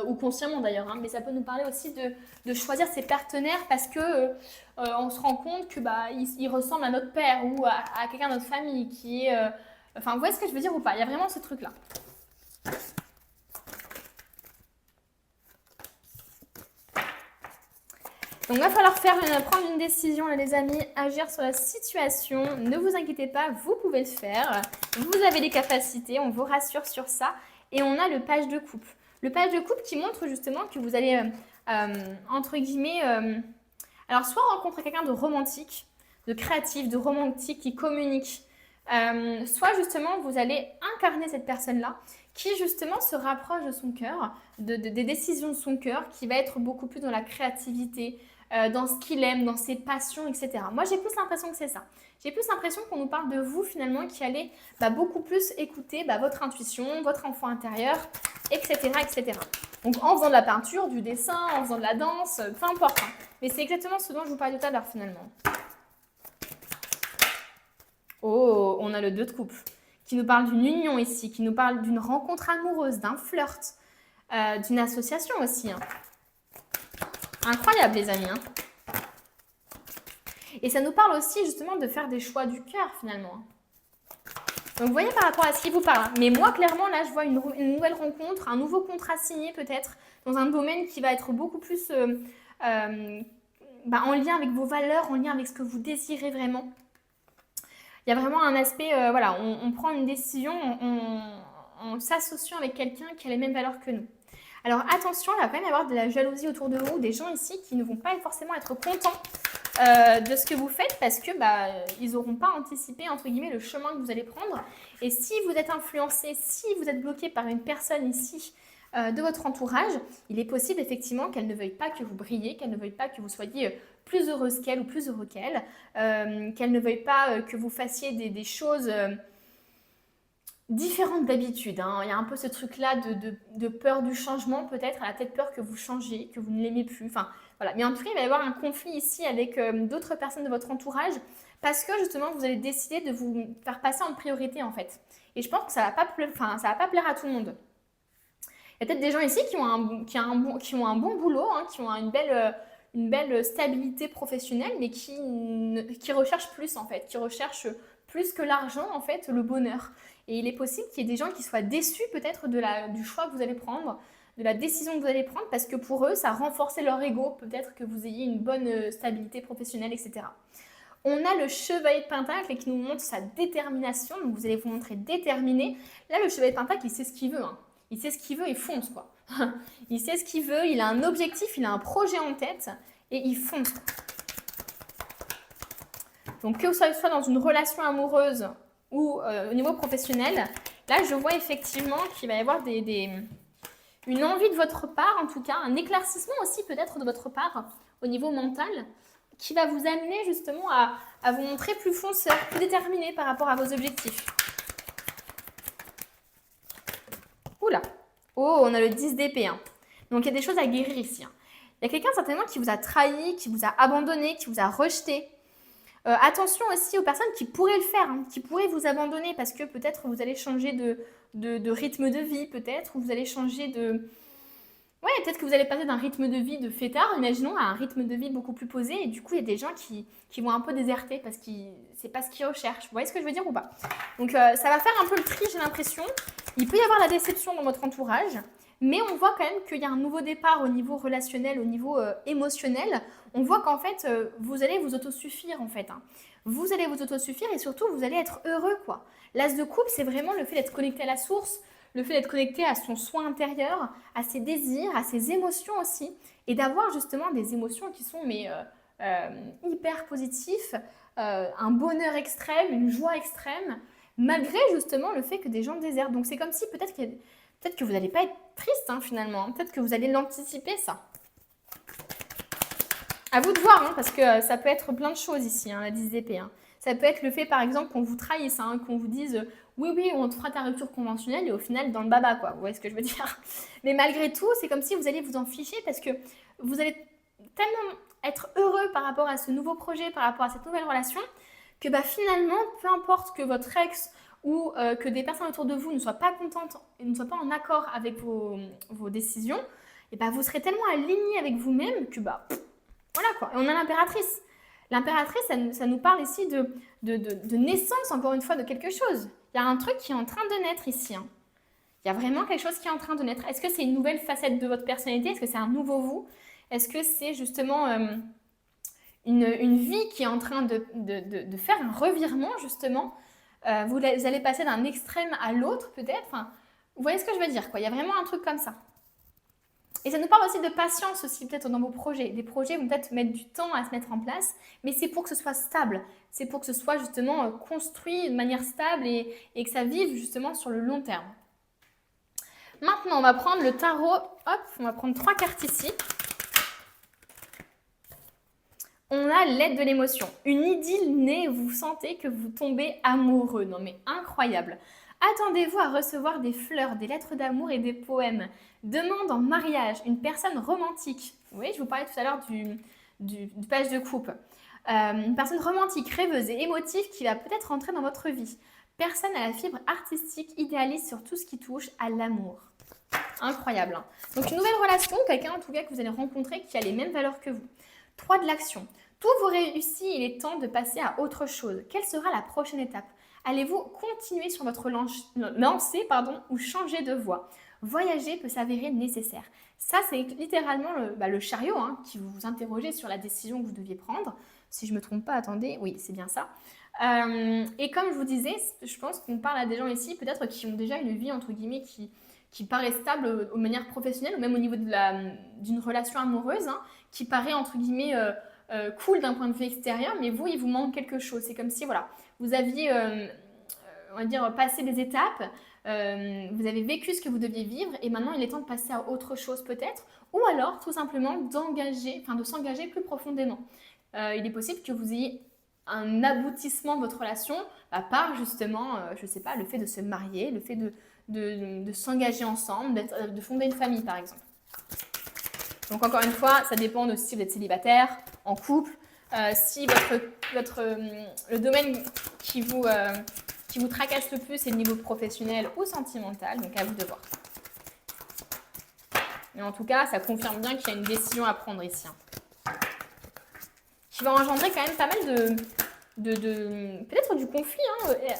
ou consciemment d'ailleurs. Mais ça peut nous parler aussi de choisir ses partenaires parce que on se rend compte que il ressemble à notre père ou à quelqu'un de notre famille qui est... Enfin, vous voyez ce que je veux dire ou pas? Il y a vraiment ce truc-là. Donc, il va falloir prendre une décision, là, les amis, agir sur la situation. Ne vous inquiétez pas, vous pouvez le faire. Vous avez les capacités, on vous rassure sur ça. Et on a le page de coupe. Le page de coupe qui montre justement que vous allez, entre guillemets, alors soit rencontrer quelqu'un de romantique, de créatif, de romantique qui communique, soit justement vous allez incarner cette personne-là qui justement se rapproche de son cœur, des décisions de son cœur, qui va être beaucoup plus dans la créativité, dans ce qu'il aime, dans ses passions, etc. Moi, j'ai plus l'impression que c'est ça. J'ai plus l'impression qu'on nous parle de vous, finalement, qui allez beaucoup plus écouter votre intuition, votre enfant intérieur, etc., etc. Donc, en faisant de la peinture, du dessin, en faisant de la danse, peu importe. Mais c'est exactement ce dont je vous parlais tout à l'heure, finalement. Oh, on a le 2 de coupe, qui nous parle d'une union ici, qui nous parle d'une rencontre amoureuse, d'un flirt, d'une association aussi. Incroyable, les amis. Et ça nous parle aussi justement de faire des choix du cœur finalement. Donc vous voyez par rapport à ce qui vous parle. Mais moi clairement là je vois une nouvelle rencontre, un nouveau contrat signé peut-être dans un domaine qui va être beaucoup plus en lien avec vos valeurs, en lien avec ce que vous désirez vraiment. Il y a vraiment un aspect, on prend une décision en s'associant avec quelqu'un qui a les mêmes valeurs que nous. Alors attention, il va quand même y avoir de la jalousie autour de vous, des gens ici qui ne vont pas forcément être contents de ce que vous faites parce que ils n'auront pas anticipé entre guillemets le chemin que vous allez prendre. Et si vous êtes influencé, si vous êtes bloqué par une personne ici de votre entourage, il est possible effectivement qu'elle ne veuille pas que vous brillez, qu'elle ne veuille pas que vous soyez plus heureuse qu'elle ou plus heureux qu'elle, qu'elle ne veuille pas que vous fassiez des choses... différente d'habitude. Il y a un peu ce truc-là de peur du changement, peut-être. Elle a peut-être peur que vous changiez, que vous ne l'aimez plus. Enfin, voilà. Mais en tout cas, il va y avoir un conflit ici avec d'autres personnes de votre entourage parce que justement, vous allez décider de vous faire passer en priorité, en fait. Et je pense que ça va pas plaire à tout le monde. Il y a peut-être des gens ici qui ont un bon boulot, hein, qui ont une belle stabilité professionnelle, mais qui recherchent plus en fait, qui recherchent plus que l'argent en fait, le bonheur. Et il est possible qu'il y ait des gens qui soient déçus peut-être du choix que vous allez prendre, de la décision que vous allez prendre, parce que pour eux, ça renforçait leur ego, peut-être que vous ayez une bonne stabilité professionnelle, etc. On a le chevalier de Pentacle qui nous montre sa détermination, donc vous allez vous montrer déterminé. Là, le chevalier de Pentacle, il sait ce qu'il veut, hein. Il sait ce qu'il veut, il fonce, quoi. Il sait ce qu'il veut, il a un objectif, il a un projet en tête, et il fonce. Donc que vous soyez soit dans une relation amoureuse ou au niveau professionnel, là, je vois effectivement qu'il va y avoir une envie de votre part, en tout cas, un éclaircissement aussi peut-être de votre part au niveau mental, qui va vous amener justement à vous montrer plus fonceur, plus déterminé par rapport à vos objectifs. Oula. Oh, on a le 10 d'épée. Hein. Donc, il y a des choses à guérir ici. Hein. Il y a quelqu'un certainement qui vous a trahi, qui vous a abandonné, qui vous a rejeté. Attention aussi aux personnes qui pourraient le faire, hein, qui pourraient vous abandonner parce que peut-être vous allez changer de rythme de vie, peut-être, ou vous allez changer de... Ouais, peut-être que vous allez passer d'un rythme de vie de fêtard, imaginons, à un rythme de vie beaucoup plus posé. Et du coup, il y a des gens qui vont un peu déserter parce que c'est pas ce qu'ils recherchent. Vous voyez ce que je veux dire ou pas? Donc, ça va faire un peu le tri, j'ai l'impression. Il peut y avoir la déception dans votre entourage. Mais on voit quand même qu'il y a un nouveau départ au niveau relationnel, au niveau émotionnel. On voit qu'en fait, vous allez vous autosuffire en fait. Hein. Vous allez vous autosuffire et surtout, vous allez être heureux quoi. L'as de coupe, c'est vraiment le fait d'être connecté à la source, le fait d'être connecté à son soi intérieur, à ses désirs, à ses émotions aussi. Et d'avoir justement des émotions qui sont hyper positifs, un bonheur extrême, une joie extrême, malgré justement le fait que des gens désertent. Donc c'est comme si peut-être que vous n'allez pas être triste hein, finalement, hein. Peut-être que vous allez l'anticiper ça. À vous de voir, hein, parce que ça peut être plein de choses ici, hein, la 10 d'épée. Hein. Ça peut être le fait par exemple qu'on vous trahisse, hein, qu'on vous dise oui, on te fera ta rupture conventionnelle et au final dans le baba quoi, vous voyez ce que je veux dire. Mais malgré tout, c'est comme si vous allez vous en ficher parce que vous allez tellement être heureux par rapport à ce nouveau projet, par rapport à cette nouvelle relation, que bah, finalement, peu importe que votre ex ou que des personnes autour de vous ne soient pas contentes, ne soient pas en accord avec vos décisions, et bah, vous serez tellement aligné avec vous-même que bah, voilà quoi. Et on a l'impératrice. L'impératrice, ça nous parle ici de naissance, encore une fois, de quelque chose. Il y a un truc qui est en train de naître ici. Hein. Il y a vraiment quelque chose qui est en train de naître. Est-ce que c'est une nouvelle facette de votre personnalité? Est-ce que c'est un nouveau vous? Est-ce que c'est justement une vie qui est en train de faire un revirement, justement? Vous allez passer d'un extrême à l'autre, peut-être. Enfin, vous voyez ce que je veux dire, quoi. Il y a vraiment un truc comme ça. Et ça nous parle aussi de patience aussi, peut-être dans vos projets. Les projets vont peut-être mettre du temps à se mettre en place, mais c'est pour que ce soit stable. C'est pour que ce soit justement construit de manière stable et que ça vive justement sur le long terme. Maintenant, on va prendre le tarot. Hop, on va prendre 3 cartes ici. On a l'aide de l'émotion. Une idylle naît, vous sentez que vous tombez amoureux. Non mais incroyable. Attendez-vous à recevoir des fleurs, des lettres d'amour et des poèmes. Demande en mariage une personne romantique. Oui, je vous parlais tout à l'heure du page de coupe. Une personne romantique, rêveuse et émotive qui va peut-être rentrer dans votre vie. Personne à la fibre artistique, idéaliste sur tout ce qui touche à l'amour. Incroyable. Hein. Donc une nouvelle relation, quelqu'un en tout cas que vous allez rencontrer qui a les mêmes valeurs que vous. 3 de l'action. Tout vous réussit, il est temps de passer à autre chose. Quelle sera la prochaine étape? Allez-vous continuer sur votre lancée ou changer de voie? Voyager peut s'avérer nécessaire. Ça, c'est littéralement le chariot hein, qui vous interrogeait sur la décision que vous deviez prendre. Si je ne me trompe pas, attendez, oui, c'est bien ça. Et comme je vous disais, je pense qu'on parle à des gens ici, peut-être qui ont déjà une vie, entre guillemets, qui paraît stable de manière professionnelle, ou même au niveau d'une relation amoureuse, hein, qui paraît, entre guillemets, cool d'un point de vue extérieur, mais vous, il vous manque quelque chose. C'est comme si, voilà, vous aviez, on va dire, passé des étapes, vous avez vécu ce que vous deviez vivre, et maintenant, il est temps de passer à autre chose peut-être, ou alors, tout simplement, de s'engager plus profondément. Il est possible que vous ayez un aboutissement de votre relation par, justement, je ne sais pas, le fait de se marier, le fait de s'engager ensemble, de fonder une famille, par exemple. Donc, encore une fois, ça dépend de si vous êtes célibataire, en couple, si le domaine qui vous tracasse le plus est le niveau professionnel ou sentimental. Donc, à vous de voir. Mais en tout cas, ça confirme bien qu'il y a une décision à prendre ici. Qui va engendrer quand même pas mal peut-être du conflit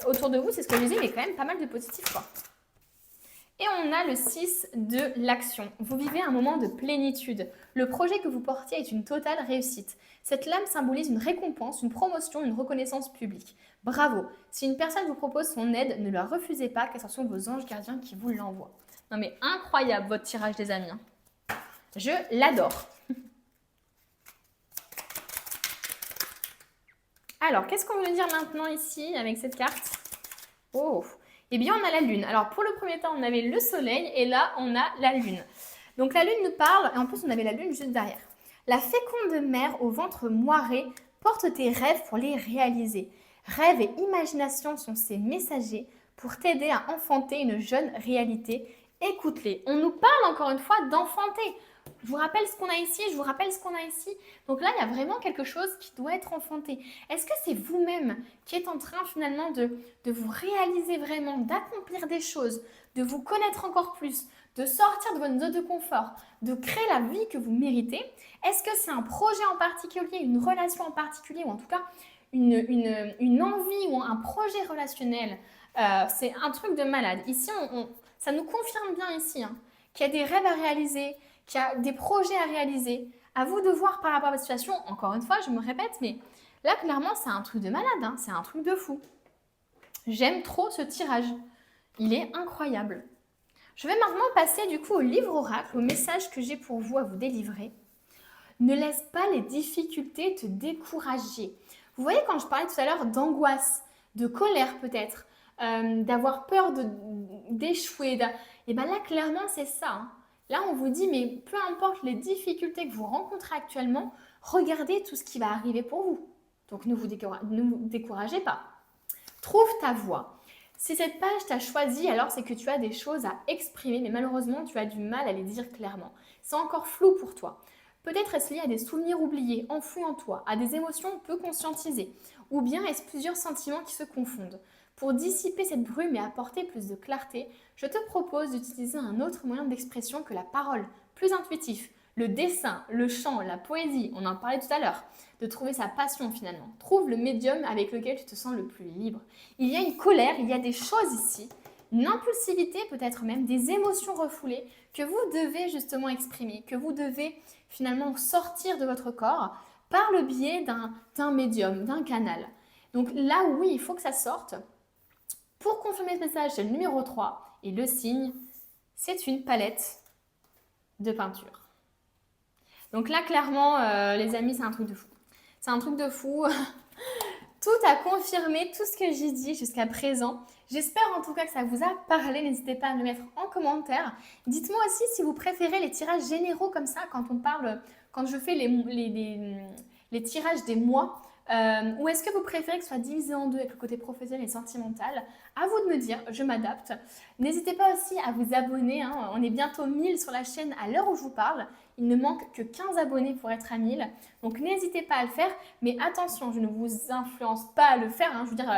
autour de vous, c'est ce que je disais, mais quand même pas mal de positifs, quoi. Et on a le 6 de l'action. Vous vivez un moment de plénitude. Le projet que vous portiez est une totale réussite. Cette lame symbolise une récompense, une promotion, une reconnaissance publique. Bravo. Si une personne vous propose son aide, ne la refusez pas, car ce sont vos anges gardiens qui vous l'envoient. Non mais incroyable votre tirage des amis. Je l'adore. Alors, qu'est-ce qu'on veut dire maintenant ici avec cette carte? Oh, eh bien, on a la lune. Alors, pour le premier temps, on avait le soleil et là, on a la lune. Donc, la lune nous parle et en plus, on avait la lune juste derrière. La féconde mère au ventre moiré porte tes rêves pour les réaliser. Rêve et imagination sont ses messagers pour t'aider à enfanter une jeune réalité. Écoute-les. On nous parle encore une fois d'enfanter. Je vous rappelle ce qu'on a ici, je vous rappelle ce qu'on a ici. Donc là, il y a vraiment quelque chose qui doit être enfanté. Est-ce que c'est vous-même qui êtes en train finalement de vous réaliser vraiment, d'accomplir des choses, de vous connaître encore plus, de sortir de votre zone de confort, de créer la vie que vous méritez? Est-ce que c'est un projet en particulier, une relation en particulier, ou en tout cas une envie ou un projet relationnel? C'est un truc de malade. Ici, ça nous confirme bien ici qu'il y a des rêves à réaliser, qu'il y a des projets à réaliser. À vous de voir par rapport à votre situation. Encore une fois, je me répète, mais là, clairement, c'est un truc de malade. C'est un truc de fou. J'aime trop ce tirage. Il est incroyable. Je vais maintenant passer du coup au livre oracle, au message que j'ai pour vous à vous délivrer. Ne laisse pas les difficultés te décourager. Vous voyez quand je parlais tout à l'heure d'angoisse, de colère peut-être, d'avoir peur d'échouer. Et bien là, clairement, c'est ça. Là, on vous dit, mais peu importe les difficultés que vous rencontrez actuellement, regardez tout ce qui va arriver pour vous. Donc, ne vous découragez pas. Trouve ta voie. Si cette page t'a choisi, alors c'est que tu as des choses à exprimer, mais malheureusement, tu as du mal à les dire clairement. C'est encore flou pour toi. Peut-être est-ce lié à des souvenirs oubliés, enfouis en toi, à des émotions peu conscientisées, ou bien est-ce plusieurs sentiments qui se confondent. Pour dissiper cette brume et apporter plus de clarté, je te propose d'utiliser un autre moyen d'expression que la parole, plus intuitif, le dessin, le chant, la poésie, on en parlait tout à l'heure, de trouver sa passion finalement. Trouve le médium avec lequel tu te sens le plus libre. Il y a une colère, il y a des choses ici, une impulsivité, peut-être même des émotions refoulées que vous devez justement exprimer, que vous devez finalement sortir de votre corps par le biais d'un médium, d'un canal. Donc là, oui, il faut que ça sorte. Pour confirmer ce message, c'est le numéro 3 et le signe, c'est une palette de peinture. Donc là, clairement, les amis, c'est un truc de fou. C'est un truc de fou. Tout a confirmé tout ce que j'ai dit jusqu'à présent. J'espère en tout cas que ça vous a parlé. N'hésitez pas à me le mettre en commentaire. Dites-moi aussi si vous préférez les tirages généraux comme ça quand je fais les tirages des mois. Ou est-ce que vous préférez que ce soit divisé en deux avec le côté professionnel et sentimental? À vous de me dire, je m'adapte. N'hésitez pas aussi à vous abonner. On est bientôt 1000 sur la chaîne à l'heure où je vous parle. Il ne manque que 15 abonnés pour être à 1000. Donc n'hésitez pas à le faire. Mais attention, je ne vous influence pas à le faire. Je veux dire,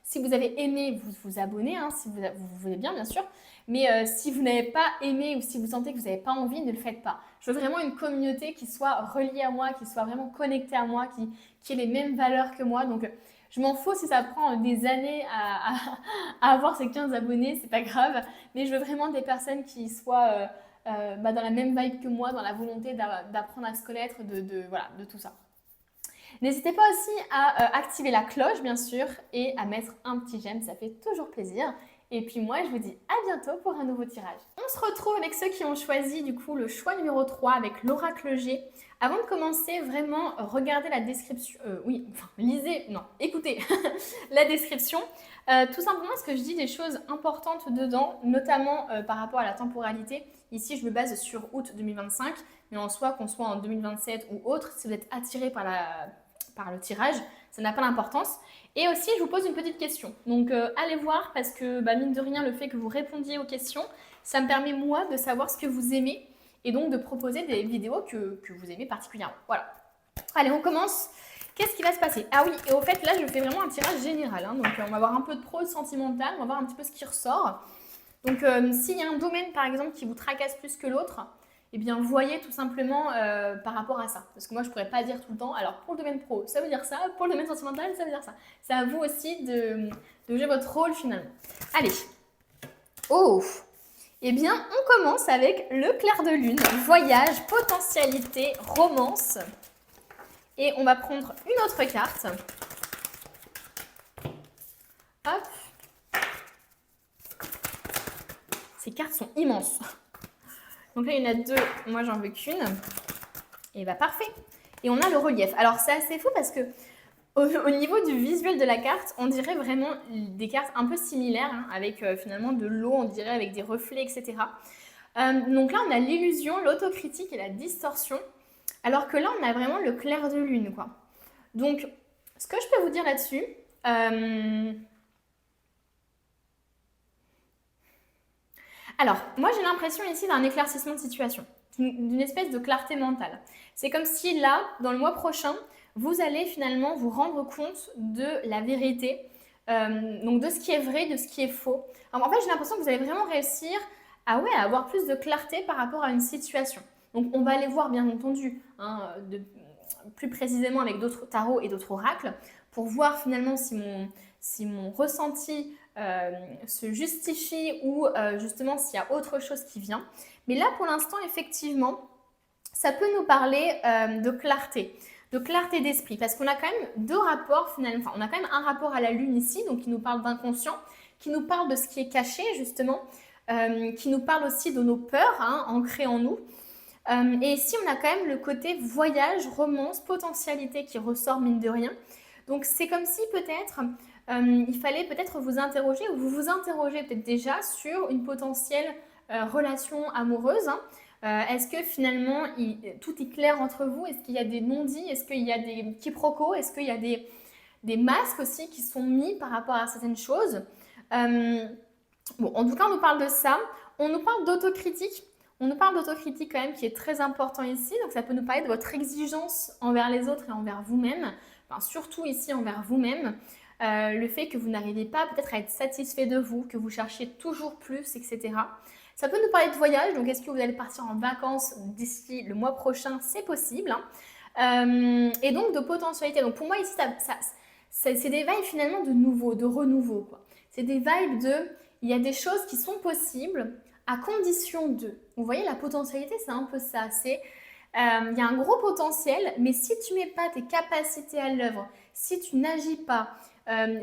si vous avez aimé, vous vous abonnez, si vous voulez bien, bien sûr. Mais si vous n'avez pas aimé ou si vous sentez que vous n'avez pas envie, ne le faites pas. Je veux vraiment une communauté qui soit reliée à moi, qui soit vraiment connectée à moi, qui ait les mêmes valeurs que moi. Donc, je m'en fous si ça prend des années à avoir ces 15 abonnés, c'est pas grave. Mais je veux vraiment des personnes qui soient dans la même vibe que moi, dans la volonté d'apprendre à se connaître, voilà, de tout ça. N'hésitez pas aussi à activer la cloche, bien sûr, et à mettre un petit j'aime, ça fait toujours plaisir. Et puis moi, je vous dis à bientôt pour un nouveau tirage. On se retrouve avec ceux qui ont choisi du coup le choix numéro 3 avec l'oracle G. Avant de commencer, vraiment, regardez la description. Écoutez la description. Tout simplement parce que je dis des choses importantes dedans, notamment par rapport à la temporalité. Ici, je me base sur août 2025, mais en soi, qu'on soit en 2027 ou autre, si vous êtes attiré par le tirage, ça n'a pas d'importance. Et aussi, je vous pose une petite question. Donc, allez voir parce que, mine de rien, le fait que vous répondiez aux questions, ça me permet, moi, de savoir ce que vous aimez et donc de proposer des vidéos que vous aimez particulièrement. Voilà. Allez, on commence. Qu'est-ce qui va se passer? Ah oui, et au fait, là, je fais vraiment un tirage général. Donc, on va voir un peu de prose sentimentale, on va voir un petit peu ce qui ressort. Donc, s'il y a un domaine, par exemple, qui vous tracasse plus que l'autre, eh bien, voyez tout simplement par rapport à ça. Parce que moi, je ne pourrais pas dire tout le temps, alors pour le domaine pro, ça veut dire ça, pour le domaine sentimental, ça veut dire ça. C'est à vous aussi de jouer votre rôle finalement. Allez. Oh! Eh bien, on commence avec le clair de lune, voyage, potentialité, romance. Et on va prendre une autre carte. Hop. Ces cartes sont immenses. Donc là, il y en a deux. Moi, j'en veux qu'une. Et bah, parfait. Et on a le relief. Alors, c'est assez fou parce que au niveau du visuel de la carte, on dirait vraiment des cartes un peu similaires, hein, avec finalement de l'eau, on dirait, avec des reflets, etc. Donc là, on a l'illusion, l'autocritique et la distorsion. Alors que là, on a vraiment le clair de lune, quoi. Donc, ce que je peux vous dire là-dessus, alors, moi j'ai l'impression ici d'un éclaircissement de situation, d'une espèce de clarté mentale. C'est comme si là, dans le mois prochain, vous allez finalement vous rendre compte de la vérité, donc de ce qui est vrai, de ce qui est faux. Alors, en fait, j'ai l'impression que vous allez vraiment réussir à avoir plus de clarté par rapport à une situation. Donc, on va aller voir, bien entendu, hein, plus précisément avec d'autres tarots et d'autres oracles, pour voir finalement si mon ressenti se justifie ou justement s'il y a autre chose qui vient. Mais là, pour l'instant, effectivement, ça peut nous parler de clarté d'esprit, parce qu'on a quand même deux rapports finalement. Enfin, on a quand même un rapport à la lune ici, donc qui nous parle d'inconscient, qui nous parle de ce qui est caché justement, qui nous parle aussi de nos peurs, hein, ancrées en nous. Et ici, on a quand même le côté voyage, romance, potentialité qui ressort mine de rien. Donc c'est comme si peut-être il fallait peut-être vous interroger, ou vous vous interrogez peut-être déjà sur une potentielle relation amoureuse. Hein. Est-ce que finalement tout est clair entre vous? Est-ce qu'il y a des non-dits? Est-ce qu'il y a des quiproquos? Est-ce qu'il y a des masques aussi qui sont mis par rapport à certaines choses? Bon, en tout cas, on nous parle de ça. On nous parle d'autocritique. On nous parle d'autocritique quand même qui est très important ici. Donc ça peut nous parler de votre exigence envers les autres et envers vous-même. Enfin, surtout ici envers vous-même. Le fait que vous n'arrivez pas peut-être à être satisfait de vous, que vous cherchiez toujours plus, etc. Ça peut nous parler de voyage. Donc est-ce que vous allez partir en vacances d'ici le mois prochain? C'est possible. Hein. Et donc de potentialité. Donc pour moi ici, c'est des vibes finalement de nouveau, de renouveau, quoi. C'est des vibes de... Il y a des choses qui sont possibles à condition de. Vous voyez, la potentialité, c'est un peu ça. C'est, il y a un gros potentiel, mais si tu ne mets pas tes capacités à l'œuvre, si tu n'agis pas,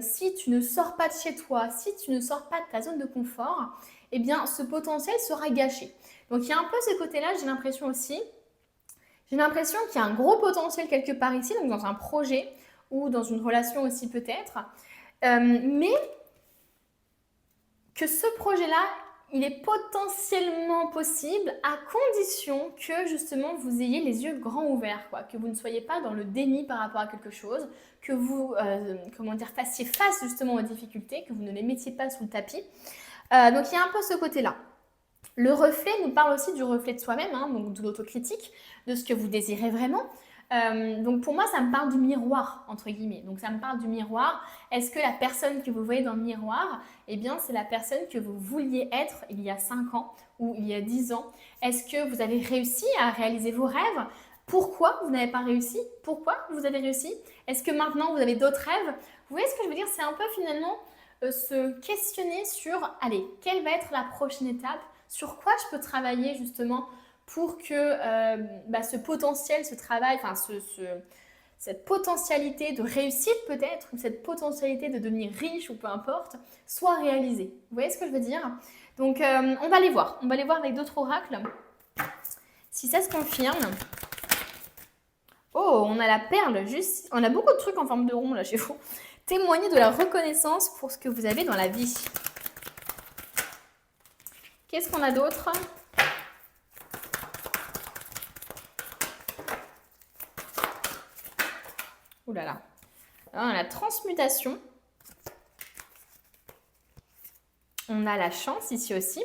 si tu ne sors pas de chez toi, si tu ne sors pas de ta zone de confort, eh bien, ce potentiel sera gâché. Donc, il y a un peu ce côté-là, j'ai l'impression aussi. J'ai l'impression qu'il y a un gros potentiel quelque part ici, donc dans un projet ou dans une relation aussi peut-être. Mais que ce projet-là, il est potentiellement possible à condition que justement vous ayez les yeux grands ouverts, quoi, que vous ne soyez pas dans le déni par rapport à quelque chose, que vous fassiez face justement aux difficultés, que vous ne les mettiez pas sous le tapis. Donc il y a un peu ce côté-là. Le reflet nous parle aussi du reflet de soi-même, hein, donc de l'autocritique, de ce que vous désirez vraiment. Donc pour moi, ça me parle du miroir, entre guillemets. Donc ça me parle du miroir. Est-ce que la personne que vous voyez dans le miroir, eh bien c'est la personne que vous vouliez être il y a 5 ans ou il y a 10 ans? Est-ce que vous avez réussi à réaliser vos rêves? Pourquoi vous n'avez pas réussi? Pourquoi vous avez réussi? Est-ce que maintenant vous avez d'autres rêves? Vous voyez ce que je veux dire? C'est un peu finalement se questionner sur, allez, quelle va être la prochaine étape? Sur quoi je peux travailler justement pour que ce potentiel, ce travail, enfin cette potentialité de réussite peut-être, ou cette potentialité de devenir riche ou peu importe, soit réalisée. Vous voyez ce que je veux dire? Donc on va les voir. On va les voir avec d'autres oracles. Si ça se confirme. Oh, on a la perle juste. On a beaucoup de trucs en forme de rond là chez vous. Témoignez de la reconnaissance pour ce que vous avez dans la vie. Qu'est-ce qu'on a d'autre? Ouh là là. Alors, on a la transmutation. On a la chance ici aussi.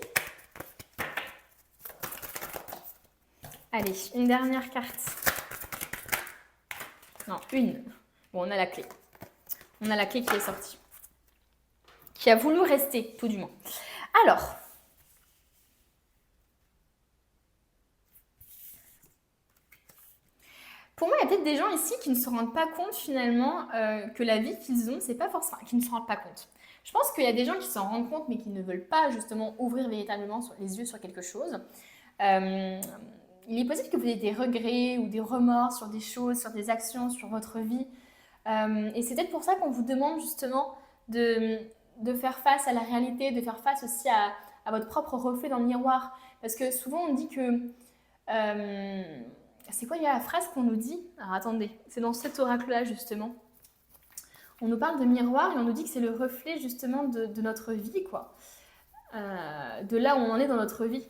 Allez, une dernière carte. Non, une. Bon, on a la clé. On a la clé qui est sortie. Qui a voulu rester, tout du moins. Alors, Pour moi, il y a peut-être des gens ici qui ne se rendent pas compte finalement que la vie qu'ils ont, c'est pas forcément... qui ne se rendent pas compte. Je pense qu'il y a des gens qui s'en rendent compte mais qui ne veulent pas justement ouvrir véritablement les yeux sur quelque chose. Euh, il est possible que vous ayez des regrets ou des remords sur des choses, sur des actions, sur votre vie. Et c'est peut-être pour ça qu'on vous demande justement de, de faire face à la réalité, de faire face aussi à votre propre reflet dans le miroir. Parce que souvent on dit que... c'est quoi la phrase qu'on nous dit? Alors attendez, c'est dans cet oracle-là justement. On nous parle de miroir et on nous dit que c'est le reflet justement de notre vie, quoi. De là où on en est dans notre vie.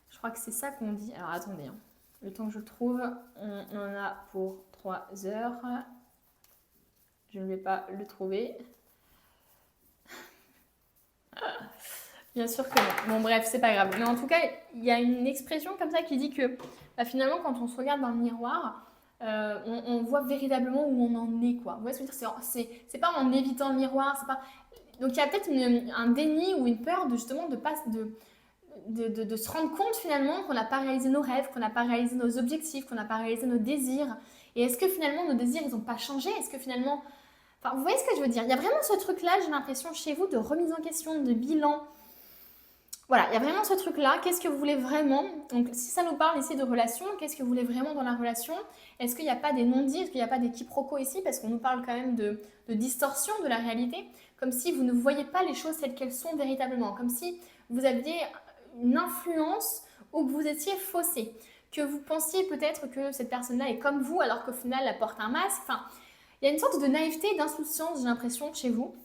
Je crois que c'est ça qu'on dit. Alors attendez, hein. Le temps que je le trouve, on en a pour 3 heures. Je ne vais pas le trouver. Bien sûr que non. Bon bref, c'est pas grave. Mais en tout cas, il y a une expression comme ça qui dit que finalement, quand on se regarde dans le miroir, on voit véritablement où on en est, quoi. Vous voyez ce que je veux dire? C'est pas en évitant le miroir, c'est pas... Donc il y a peut-être un déni ou une peur de justement de se rendre compte finalement qu'on n'a pas réalisé nos rêves, qu'on n'a pas réalisé nos objectifs, qu'on n'a pas réalisé nos désirs. Et est-ce que finalement nos désirs, ils n'ont pas changé? Est-ce que finalement... Enfin, vous voyez ce que je veux dire? Il y a vraiment ce truc-là, j'ai l'impression, chez vous, de remise en question, de bilan. Voilà, il y a vraiment ce truc-là. Qu'est-ce que vous voulez vraiment? Donc, si ça nous parle ici de relation, qu'est-ce que vous voulez vraiment dans la relation? Est-ce qu'il n'y a pas des non-dits? Est-ce qu'il n'y a pas des quiproquos ici? Parce qu'on nous parle quand même de distorsion de la réalité, comme si vous ne voyez pas les choses telles qu'elles sont véritablement, comme si vous aviez une influence ou que vous étiez faussé, que vous pensiez peut-être que cette personne-là est comme vous, alors qu'au final, elle porte un masque. Enfin, il y a une sorte de naïveté, d'insouciance, j'ai l'impression, chez vous.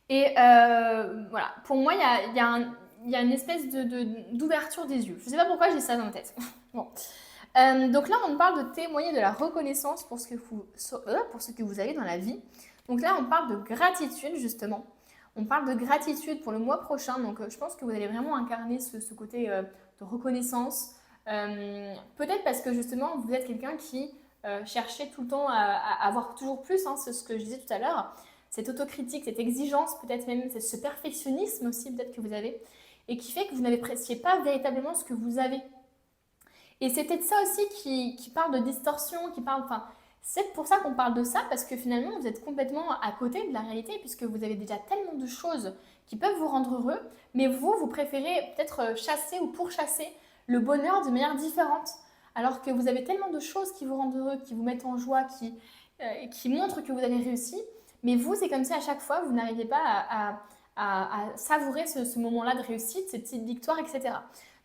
Et voilà, pour moi, il y a une espèce d'ouverture des yeux. Je ne sais pas pourquoi j'ai ça dans ma tête. Bon. Donc là, on parle de témoigner de la reconnaissance pour ce que vous avez dans la vie. Donc là, on parle de gratitude, justement. On parle de gratitude pour le mois prochain. Donc je pense que vous allez vraiment incarner ce côté de reconnaissance. Peut-être parce que justement, vous êtes quelqu'un qui cherchait tout le temps à avoir toujours plus, hein, c'est ce que je disais tout à l'heure. Cette autocritique, cette exigence, peut-être même ce perfectionnisme aussi, peut-être que vous avez, et qui fait que vous n'appréciez pas véritablement ce que vous avez. Et c'est peut-être ça aussi qui parle de distorsion, enfin, c'est pour ça qu'on parle de ça, parce que finalement, vous êtes complètement à côté de la réalité, puisque vous avez déjà tellement de choses qui peuvent vous rendre heureux, mais vous préférez peut-être chasser ou pourchasser le bonheur de manière différente, alors que vous avez tellement de choses qui vous rendent heureux, qui vous mettent en joie, qui montrent que vous avez réussi, mais vous, c'est comme si à chaque fois, vous n'arrivez pas à savourer ce moment-là de réussite, cette petite victoire, etc.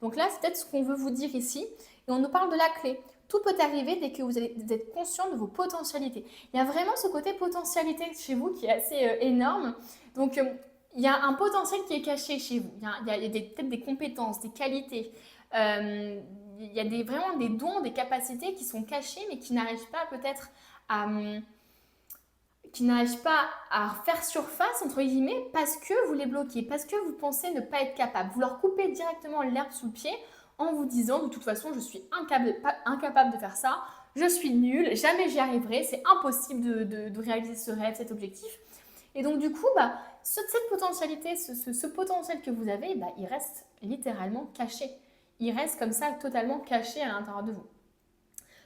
Donc là, c'est peut-être ce qu'on veut vous dire ici. Et on nous parle de la clé. Tout peut arriver dès que vous êtes conscient de vos potentialités. Il y a vraiment ce côté potentialité chez vous qui est assez énorme. Donc, il y a un potentiel qui est caché chez vous. Il y a peut-être des compétences, des qualités. Il y a vraiment des dons, des capacités qui sont cachées, mais qui n'arrivent pas peut-être à faire surface, entre guillemets, parce que vous les bloquez, parce que vous pensez ne pas être capable. Vous leur coupez directement l'herbe sous le pied en vous disant de toute façon, je suis incapable de faire ça, je suis nulle, jamais j'y arriverai, c'est impossible de réaliser ce rêve, cet objectif. Et donc du coup, cette potentialité, ce potentiel que vous avez, il reste littéralement caché. Il reste comme ça totalement caché à l'intérieur de vous.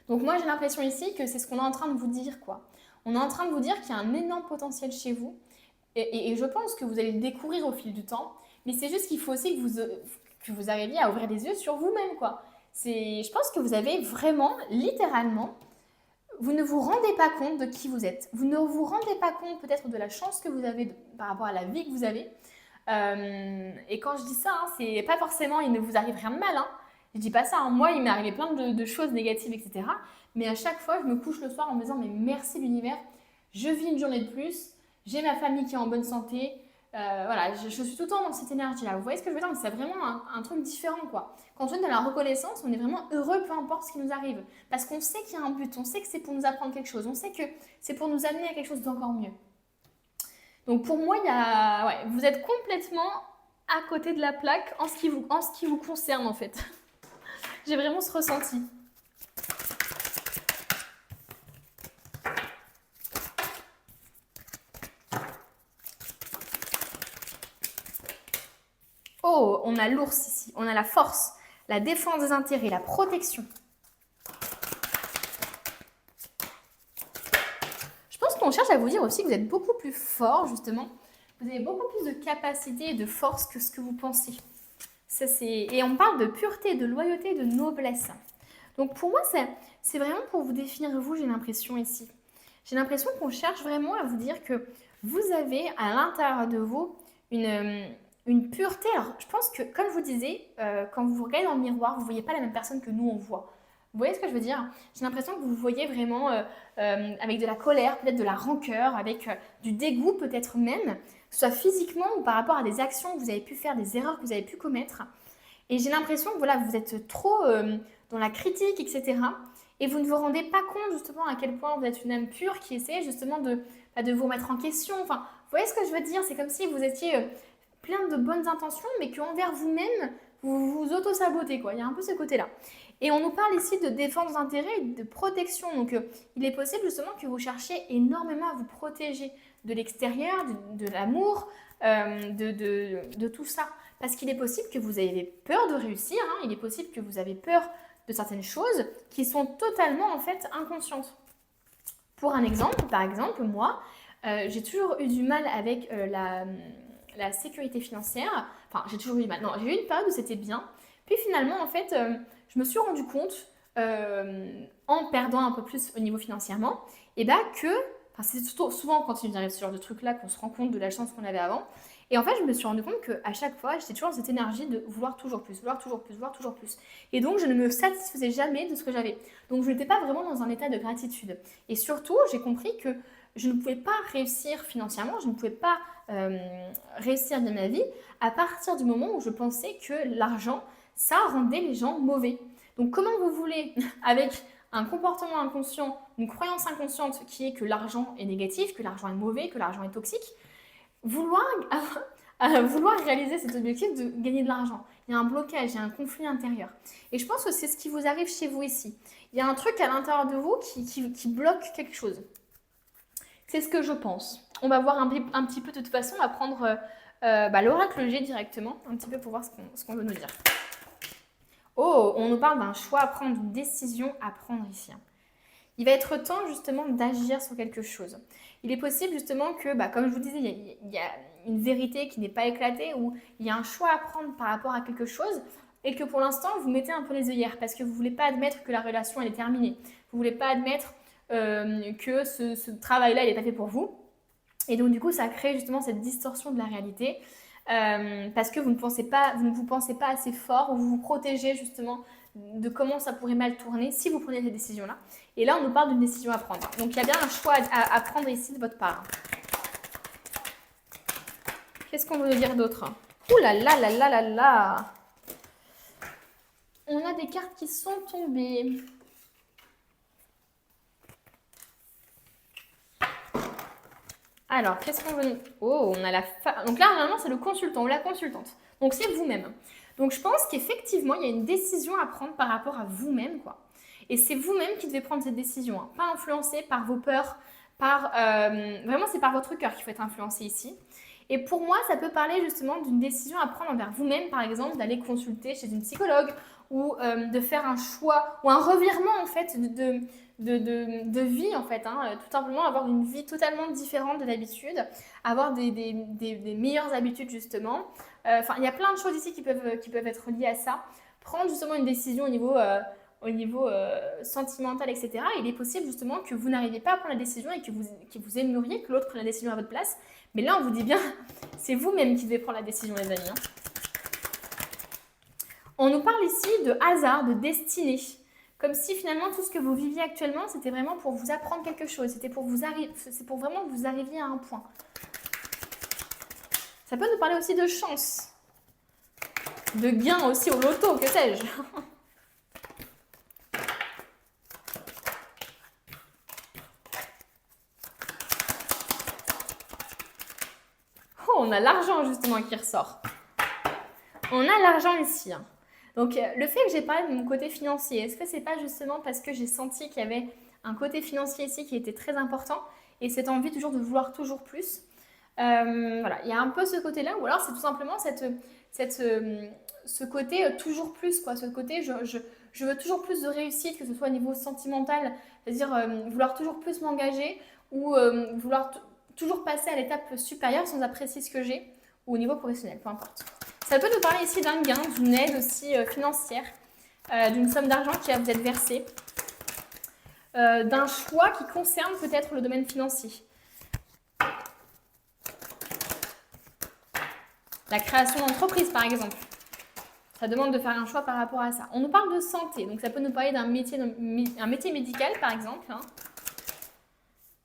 Donc moi j'ai l'impression ici que c'est ce qu'on est en train de vous dire, quoi. On est en train de vous dire qu'il y a un énorme potentiel chez vous et je pense que vous allez le découvrir au fil du temps, mais c'est juste qu'il faut aussi que vous arriviez à ouvrir les yeux sur vous-même, quoi. Je pense que vous avez vraiment, littéralement, vous ne vous rendez pas compte de qui vous êtes. Vous ne vous rendez pas compte peut-être de la chance que vous avez par rapport à la vie que vous avez. Et quand je dis ça, hein, c'est pas forcément, il ne vous arrive rien de mal, hein. Je dis pas ça, hein. Moi, il m'est arrivé plein de choses négatives, etc. Mais à chaque fois, je me couche le soir en me disant, mais merci l'univers, je vis une journée de plus, j'ai ma famille qui est en bonne santé, voilà, je suis tout le temps dans cette énergie-là. Vous voyez ce que je veux dire? Mais c'est vraiment un truc différent, quoi. Quand on est dans la reconnaissance, on est vraiment heureux, peu importe ce qui nous arrive. Parce qu'on sait qu'il y a un but, on sait que c'est pour nous apprendre quelque chose, on sait que c'est pour nous amener à quelque chose d'encore mieux. Donc pour moi, vous êtes complètement à côté de la plaque en ce qui vous concerne, en fait. J'ai vraiment ce ressenti. Oh, on a l'ours ici, on a la force, la défense des intérêts, la protection. qu'on cherche à vous dire aussi que vous êtes beaucoup plus fort, justement. Vous avez beaucoup plus de capacité et de force que ce que vous pensez. Et on parle de pureté, de loyauté, de noblesse. Donc pour moi, c'est vraiment pour vous définir vous, j'ai l'impression ici. J'ai l'impression qu'on cherche vraiment à vous dire que vous avez à l'intérieur de vous une pureté. Alors je pense que, comme je vous disais, quand vous vous regardez dans le miroir, vous ne voyez pas la même personne que nous on voit. Vous voyez ce que je veux dire? J'ai l'impression que vous vous voyez vraiment avec de la colère, peut-être de la rancœur, avec du dégoût peut-être même, que ce soit physiquement ou par rapport à des actions que vous avez pu faire, des erreurs que vous avez pu commettre. Et j'ai l'impression que voilà, vous êtes trop dans la critique, etc. Et vous ne vous rendez pas compte justement à quel point vous êtes une âme pure qui essaie justement de vous remettre en question. Enfin, vous voyez ce que je veux dire? C'est comme si vous étiez plein de bonnes intentions, mais qu'envers vous-même, vous vous auto-sabotez, quoi. Il y a un peu ce côté-là. Et on nous parle ici de défense d'intérêt et de protection. Donc, il est possible justement que vous cherchiez énormément à vous protéger de l'extérieur, de l'amour, de tout ça. Parce qu'il est possible que vous ayez peur de réussir, hein. Il est possible que vous avez peur de certaines choses qui sont totalement en fait inconscientes. Pour un exemple, par exemple, moi, j'ai toujours eu du mal avec la sécurité financière. Enfin, j'ai toujours eu du mal. Non, j'ai eu une période où c'était bien. Puis finalement, en fait, je me suis rendu compte, en perdant un peu plus au niveau financièrement, et bah que, enfin, c'est souvent quand il arrive ce genre de truc-là qu'on se rend compte de la chance qu'on avait avant. Et en fait, je me suis rendu compte qu'à chaque fois, j'étais toujours dans cette énergie de vouloir toujours plus, vouloir toujours plus, vouloir toujours plus. Et donc, je ne me satisfaisais jamais de ce que j'avais. Donc, je n'étais pas vraiment dans un état de gratitude. Et surtout, j'ai compris que je ne pouvais pas réussir financièrement, je ne pouvais pas réussir de ma vie à partir du moment où je pensais que l'argent, ça rendait les gens mauvais. Donc, comment vous voulez, avec un comportement inconscient, une croyance inconsciente qui est que l'argent est négatif, que l'argent est mauvais, que l'argent est toxique, vouloir réaliser cet objectif de gagner de l'argent. Il y a un blocage, il y a un conflit intérieur. Et je pense que c'est ce qui vous arrive chez vous ici. Il y a un truc à l'intérieur de vous qui bloque quelque chose. C'est ce que je pense. On va voir un petit peu de toute façon, on va prendre l'oracle G directement, un petit peu pour voir ce qu'on veut nous dire. Oh, on nous parle d'un choix à prendre, d'une décision à prendre ici. Il va être temps justement d'agir sur quelque chose. Il est possible justement que, comme je vous disais, il y a une vérité qui n'est pas éclatée ou il y a un choix à prendre par rapport à quelque chose et que pour l'instant vous mettez un peu les œillères parce que vous ne voulez pas admettre que la relation elle est terminée. Vous ne voulez pas admettre que ce travail-là il n'est pas fait pour vous. Et donc du coup ça crée justement cette distorsion de la réalité parce que vous ne vous pensez pas assez fort ou vous vous protégez justement de comment ça pourrait mal tourner si vous prenez cette décision-là. Et là, on nous parle d'une décision à prendre. Donc, il y a bien un choix à prendre ici de votre part. Qu'est-ce qu'on veut nous dire d'autre? Ouh là là là là là là! On a des cartes qui sont tombées. Alors, qu'est-ce qu'on veut... Oh, on a la... Donc là, normalement, c'est le consultant ou la consultante. Donc, c'est vous-même. Donc, je pense qu'effectivement, il y a une décision à prendre par rapport à vous-même, quoi. Et c'est vous-même qui devez prendre cette décision, hein. Pas influencé par vos peurs, vraiment, c'est par votre cœur qu'il faut être influencé ici. Et pour moi, ça peut parler justement d'une décision à prendre envers vous-même, par exemple, d'aller consulter chez une psychologue ou de faire un choix ou un revirement, en fait, de vie, en fait, hein. Tout simplement avoir une vie totalement différente de d'habitude, avoir des meilleures habitudes, justement. Enfin, il y a plein de choses ici qui peuvent être liées à ça. Prendre justement une décision au niveau sentimental, etc. Il est possible justement que vous n'arriviez pas à prendre la décision et que vous aimeriez que l'autre prenne la décision à votre place. Mais là, on vous dit bien, c'est vous-même qui devez prendre la décision, les amis, hein. On nous parle ici de hasard, de destinée. Comme si finalement tout ce que vous viviez actuellement, c'était vraiment pour vous apprendre quelque chose. C'est pour vraiment que vous arriviez à un point. Ça peut nous parler aussi de chance. De gain aussi au loto, que sais-je. Oh, on a l'argent justement qui ressort. On a l'argent ici, hein. Donc, le fait que j'ai parlé de mon côté financier, est-ce que c'est pas justement parce que j'ai senti qu'il y avait un côté financier ici qui était très important et cette envie toujours de vouloir toujours plus? Voilà, il y a un peu ce côté-là, ou alors c'est tout simplement ce côté toujours plus, quoi. Ce côté, je veux toujours plus de réussite, que ce soit au niveau sentimental, c'est-à-dire vouloir toujours plus m'engager ou vouloir toujours passer à l'étape supérieure sans apprécier ce que j'ai, ou au niveau professionnel, peu importe. Ça peut nous parler ici d'un gain, d'une aide aussi financière, d'une somme d'argent qui va vous être versée, d'un choix qui concerne peut-être le domaine financier. La création d'entreprise, par exemple. Ça demande de faire un choix par rapport à ça. On nous parle de santé, donc ça peut nous parler d'un métier, un métier médical, par exemple. Hein.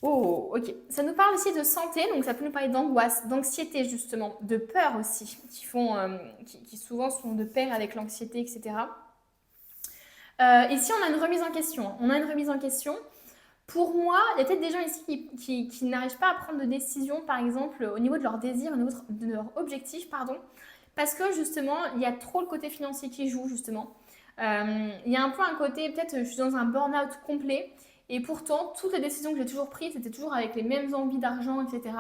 Oh, ok. Ça nous parle aussi de santé, donc ça peut nous parler d'angoisse, d'anxiété, justement, de peur aussi, qui souvent sont de pair avec l'anxiété, etc. Ici, on a une remise en question. On a une remise en question. Pour moi, il y a peut-être des gens ici qui n'arrivent pas à prendre de décision, par exemple, au niveau de leurs désirs, au niveau de leurs objectifs, pardon, parce que justement, il y a trop le côté financier qui joue, justement. Il y a un peu un côté, peut-être, je suis dans un burn-out complet, et pourtant, toutes les décisions que j'ai toujours prises, c'était toujours avec les mêmes envies d'argent, etc.,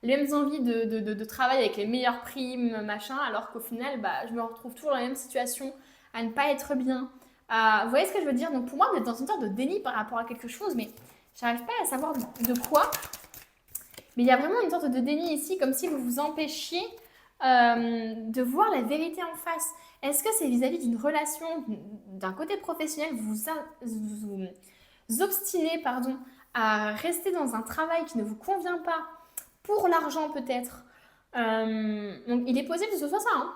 les mêmes envies de travail avec les meilleures primes, machin, alors qu'au final, bah, je me retrouve toujours dans la même situation, à ne pas être bien. Vous voyez ce que je veux dire? Donc pour moi, vous êtes dans une sorte de déni par rapport à quelque chose, mais j'arrive pas à savoir de quoi. Mais il y a vraiment une sorte de déni ici, comme si vous vous empêchiez de voir la vérité en face. Est-ce que c'est vis-à-vis d'une relation, d'un côté professionnel, vous obstinez, pardon, à rester dans un travail qui ne vous convient pas, pour l'argent peut-être. Donc il est possible que ce soit ça, hein.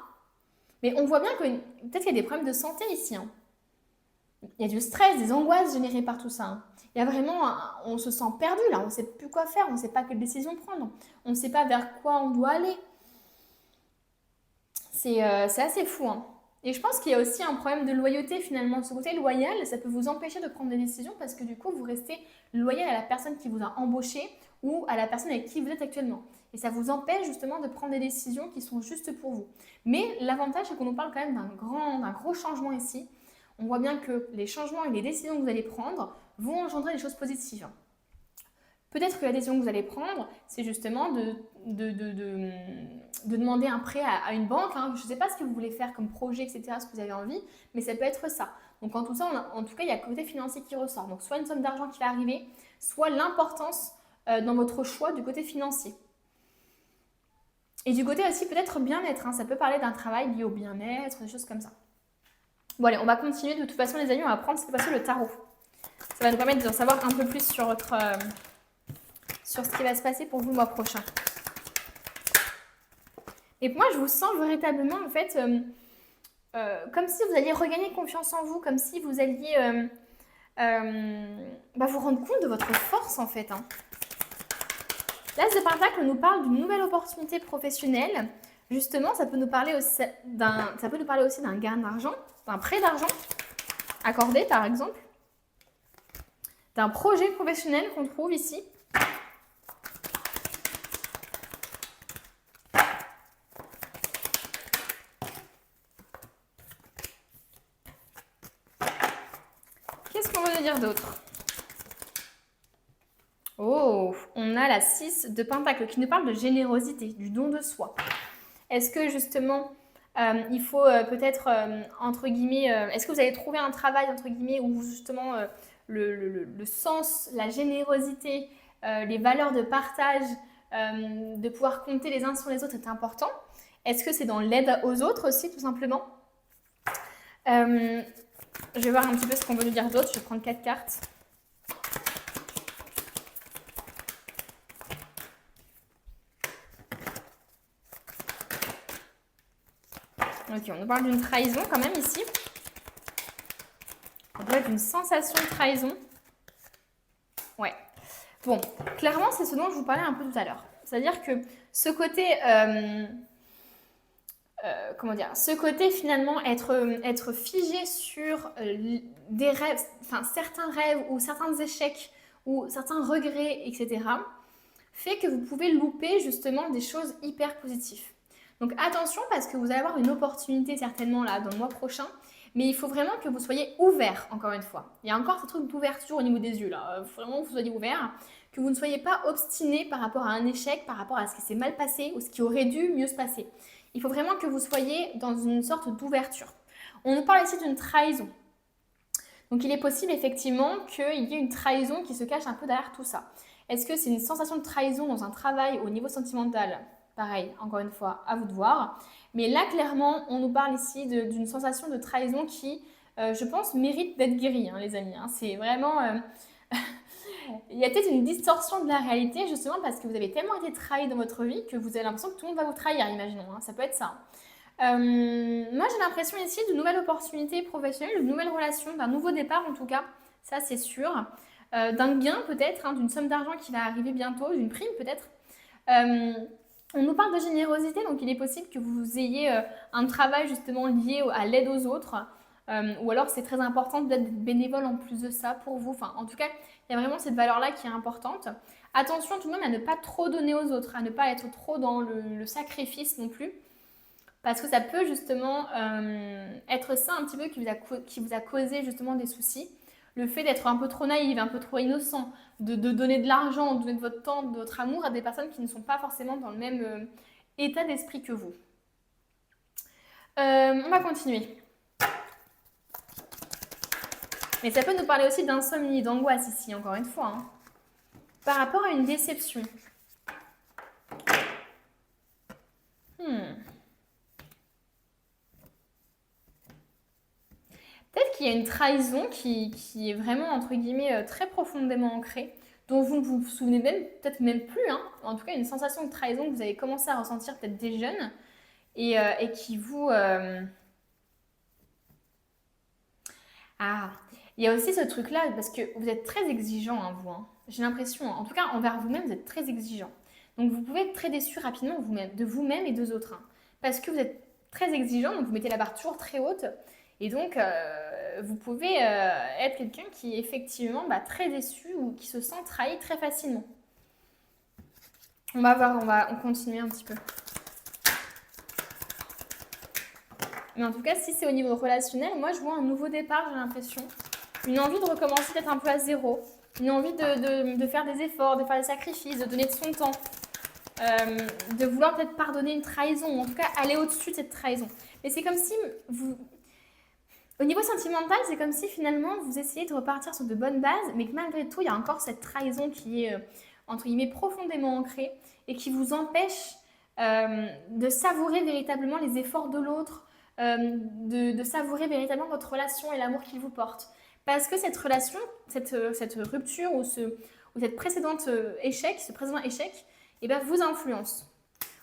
Mais on voit bien que peut-être qu'il y a des problèmes de santé ici, hein. Il y a du stress, des angoisses générées par tout ça, hein. Il y a vraiment, on se sent perdu là, on ne sait plus quoi faire, on ne sait pas quelle décision prendre, on ne sait pas vers quoi on doit aller. C'est assez fou, hein. Et je pense qu'il y a aussi un problème de loyauté finalement. Ce côté loyal, ça peut vous empêcher de prendre des décisions parce que du coup, vous restez loyal à la personne qui vous a embauché ou à la personne avec qui vous êtes actuellement. Et ça vous empêche justement de prendre des décisions qui sont justes pour vous. Mais l'avantage, c'est qu'on nous parle quand même d'un gros changement ici. On voit bien que les changements et les décisions que vous allez prendre vont engendrer des choses positives. Peut-être que la décision que vous allez prendre, c'est justement de demander un prêt à une banque. Hein. Je ne sais pas ce que vous voulez faire comme projet, etc., ce que vous avez envie, mais ça peut être ça. Donc en tout cas, il y a le côté financier qui ressort. Donc soit une somme d'argent qui va arriver, soit l'importance dans votre choix du côté financier. Et du côté aussi peut-être bien-être. Hein. Ça peut parler d'un travail lié au bien-être, des choses comme ça. Bon allez, on va continuer. De toute façon, les amis, on va prendre cette fois-ci le tarot. Ça va nous permettre d'en savoir un peu plus sur sur ce qui va se passer pour vous le mois prochain. Et moi, je vous sens véritablement, en fait, comme si vous alliez regagner confiance en vous, comme si vous alliez vous rendre compte de votre force, en fait. Hein. L'As de Pentacle nous parle d'une nouvelle opportunité professionnelle. Justement, ça peut nous parler aussi d'un gain d'argent, d'un prêt d'argent accordé, par exemple, d'un projet professionnel qu'on trouve ici. Qu'est-ce qu'on veut dire d'autre? Oh, on a la 6 de Pentacle qui nous parle de générosité, du don de soi. Est-ce que justement, il faut peut-être, entre guillemets, est-ce que vous avez trouvé un travail, entre guillemets, où justement le sens, la générosité, les valeurs de partage, de pouvoir compter les uns sur les autres est important? Est-ce que c'est dans l'aide aux autres aussi, tout simplement? Je vais voir un petit peu ce qu'on veut nous dire d'autre. Je vais prendre 4 cartes. Ok, on nous parle d'une trahison quand même ici. On parle d'une sensation de trahison. Ouais. Bon, clairement, c'est ce dont je vous parlais un peu tout à l'heure. C'est-à-dire que ce côté... comment dire, ce côté finalement être figé sur des rêves, enfin certains rêves ou certains échecs ou certains regrets, etc., fait que vous pouvez louper justement des choses hyper positives. Donc attention parce que vous allez avoir une opportunité certainement là dans le mois prochain, mais il faut vraiment que vous soyez ouvert encore une fois. Il y a encore ce truc d'ouverture au niveau des yeux là, il faut vraiment que vous soyez ouvert, que vous ne soyez pas obstiné par rapport à un échec, par rapport à ce qui s'est mal passé ou ce qui aurait dû mieux se passer. Il faut vraiment que vous soyez dans une sorte d'ouverture. On nous parle ici d'une trahison. Donc il est possible effectivement qu'il y ait une trahison qui se cache un peu derrière tout ça. Est-ce que c'est une sensation de trahison dans un travail au niveau sentimental? Pareil, encore une fois, à vous de voir. Mais là, clairement, on nous parle ici d'une sensation de trahison qui, je pense, mérite d'être guérie, hein, les amis. Hein. C'est vraiment... Il y a peut-être une distorsion de la réalité, justement, parce que vous avez tellement été trahi dans votre vie que vous avez l'impression que tout le monde va vous trahir, imaginons. Hein. Ça peut être ça. Moi, j'ai l'impression ici de nouvelles opportunités professionnelles, de nouvelles relations, d'un nouveau départ en tout cas, ça c'est sûr. D'un gain peut-être, hein, d'une somme d'argent qui va arriver bientôt, d'une prime peut-être. On nous parle de générosité, donc il est possible que vous ayez un travail justement lié à l'aide aux autres, ou alors c'est très important d'être bénévole en plus de ça pour vous. Enfin, en tout cas, il y a vraiment cette valeur-là qui est importante. Attention tout de même à ne pas trop donner aux autres, à ne pas être trop dans le sacrifice non plus. Parce que ça peut justement être ça un petit peu qui vous a causé justement des soucis. Le fait d'être un peu trop naïf, un peu trop innocent, de donner de l'argent, de donner de votre temps, de votre amour à des personnes qui ne sont pas forcément dans le même état d'esprit que vous. On va continuer. Mais ça peut nous parler aussi d'insomnie, d'angoisse ici, encore une fois. Hein. Par rapport à une déception. Peut-être qu'il y a une trahison qui est vraiment, entre guillemets, très profondément ancrée, dont vous ne vous souvenez peut-être même plus. Hein. En tout cas, une sensation de trahison que vous avez commencé à ressentir peut-être des jeunes et qui vous... Ah, il y a aussi ce truc-là, parce que vous êtes très exigeant, hein, vous. Hein. J'ai l'impression, en tout cas, envers vous-même, vous êtes très exigeant. Donc, vous pouvez être très déçu rapidement de vous-même et des autres. Hein, parce que vous êtes très exigeant, donc vous mettez la barre toujours très haute. Et donc, vous pouvez être quelqu'un qui est effectivement très déçu ou qui se sent trahi très facilement. On va voir, on va continuer un petit peu. Mais en tout cas, si c'est au niveau relationnel, moi je vois un nouveau départ, j'ai l'impression. Une envie de recommencer peut-être un peu à zéro. Une envie de faire des efforts, de faire des sacrifices, de donner de son temps. De vouloir peut-être pardonner une trahison, ou en tout cas aller au-dessus de cette trahison. Mais c'est comme si vous... Au niveau sentimental, c'est comme si finalement vous essayez de repartir sur de bonnes bases, mais que malgré tout, il y a encore cette trahison qui est, entre guillemets, profondément ancrée et qui vous empêche de savourer véritablement les efforts de l'autre, de savourer véritablement votre relation et l'amour qu'il vous porte. Parce que cette relation, cette rupture ou cette précédente échec, ce précédent échec, vous influence.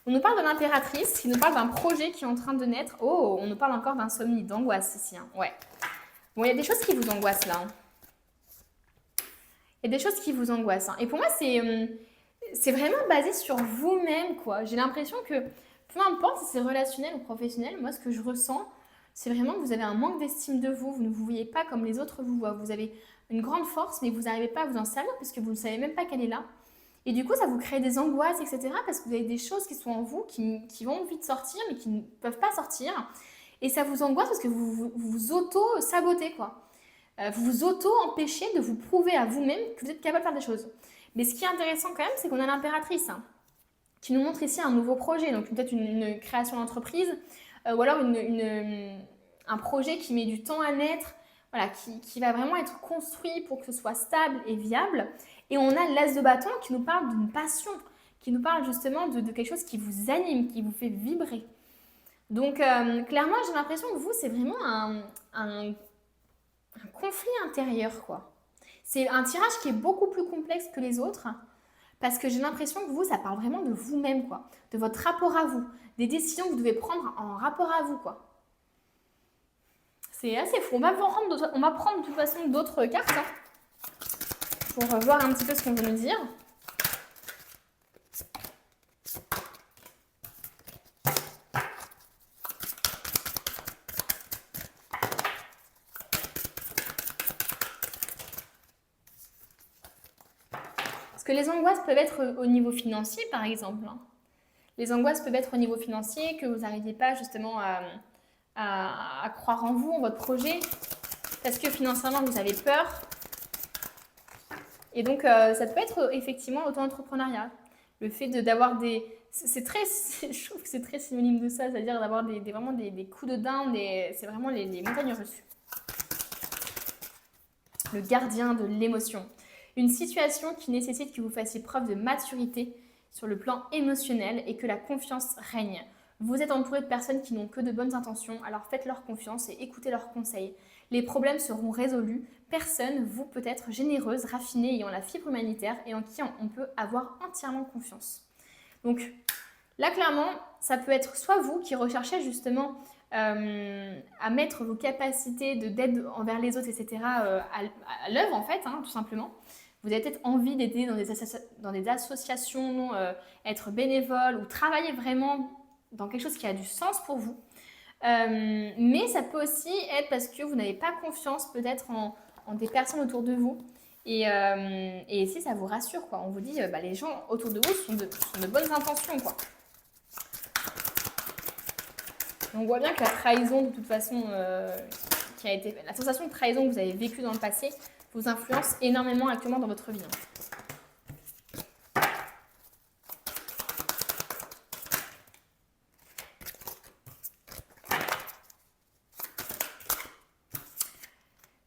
On nous parle de l'impératrice, qui nous parle d'un projet qui est en train de naître. Oh, on nous parle encore d'insomnie, d'angoisse ici. Hein. Ouais. Bon, il y a des choses qui vous angoissent là. Hein. Il y a des choses qui vous angoissent. Hein. Et pour moi, c'est vraiment basé sur vous-même, quoi. J'ai l'impression que, peu importe si c'est relationnel ou professionnel, moi, ce que je ressens, c'est vraiment que vous avez un manque d'estime de vous. Vous ne vous voyez pas comme les autres vous voient. Vous avez une grande force, mais vous n'arrivez pas à vous en servir parce que vous ne savez même pas qu'elle est là. Et du coup, ça vous crée des angoisses, etc. Parce que vous avez des choses qui sont en vous, qui ont envie de sortir, mais qui ne peuvent pas sortir. Et ça vous angoisse parce que vous auto-sabotez, quoi. Vous vous auto-empêchez de vous prouver à vous-même que vous êtes capable de faire des choses. Mais ce qui est intéressant quand même, c'est qu'on a l'impératrice, hein, qui nous montre ici un nouveau projet. Donc peut-être une création d'entreprise, ou alors un projet qui met du temps à naître, voilà, qui va vraiment être construit pour que ce soit stable et viable. Et on a l'as de bâton qui nous parle d'une passion, qui nous parle justement de quelque chose qui vous anime, qui vous fait vibrer. Donc clairement, j'ai l'impression que vous, c'est vraiment un conflit intérieur, quoi. C'est un tirage qui est beaucoup plus complexe que les autres, parce que j'ai l'impression que vous, ça parle vraiment de vous-même, quoi. De votre rapport à vous, des décisions que vous devez prendre en rapport à vous, quoi. C'est assez fou. On va prendre de toute façon d'autres cartes, hein, pour voir un petit peu ce qu'on veut nous dire. Parce que les angoisses peuvent être au niveau financier, par exemple. Hein. Les angoisses peuvent être au niveau financier, que vous n'arrivez pas justement à croire en vous, en votre projet, parce que financièrement, vous avez peur. Et donc, ça peut être effectivement l'auto-entrepreneuriat. Le fait d'avoir des... je trouve que c'est très synonyme de ça, c'est-à-dire d'avoir vraiment des coups de dinde, c'est vraiment les montagnes russes. le gardien de l'émotion. Une situation qui nécessite que vous fassiez preuve de maturité sur le plan émotionnel et que la confiance règne. Vous êtes entouré de personnes qui n'ont que de bonnes intentions, alors faites-leur confiance et écoutez leurs conseils. Les problèmes seront résolus. Personne, vous peut être généreuse, raffinée, ayant la fibre humanitaire et en qui on peut avoir entièrement confiance. Donc là, clairement, ça peut être soit vous qui recherchez justement à mettre vos capacités d'aide envers les autres, etc. À l'œuvre, en fait, tout simplement. Vous avez peut-être envie d'aider dans des associations, être bénévole ou travailler vraiment dans quelque chose qui a du sens pour vous. Mais ça peut aussi être parce que vous n'avez pas confiance peut-être en des personnes autour de vous. Et si ça vous rassure, quoi. On vous dit, les gens autour de vous sont de bonnes intentions, quoi. On voit bien que la trahison, de toute façon, la sensation de trahison que vous avez vécue dans le passé vous influence énormément actuellement dans votre vie.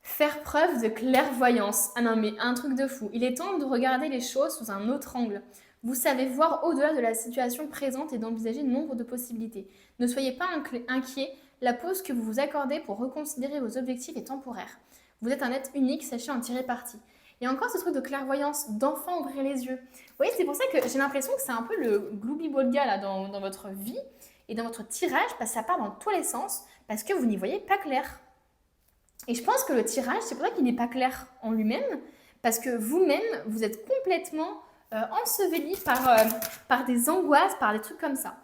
Faire preuve de clairvoyance. Ah non, mais un truc de fou. Il est temps de regarder les choses sous un autre angle. Vous savez voir au-delà de la situation présente et d'envisager nombre de possibilités. Ne soyez pas inquiet, la pause que vous vous accordez pour reconsidérer vos objectifs est temporaire. Vous êtes un être unique, sachez en tirer parti. Et encore ce truc de clairvoyance, d'enfant ouvrir les yeux. Vous voyez, c'est pour ça que j'ai l'impression que c'est un peu le gloubi-boulga là dans votre vie et dans votre tirage, parce que ça part dans tous les sens, parce que vous n'y voyez pas clair. Et je pense que le tirage, c'est pour ça qu'il n'est pas clair en lui-même, parce que vous-même, vous êtes complètement enseveli par des angoisses, par des trucs comme ça.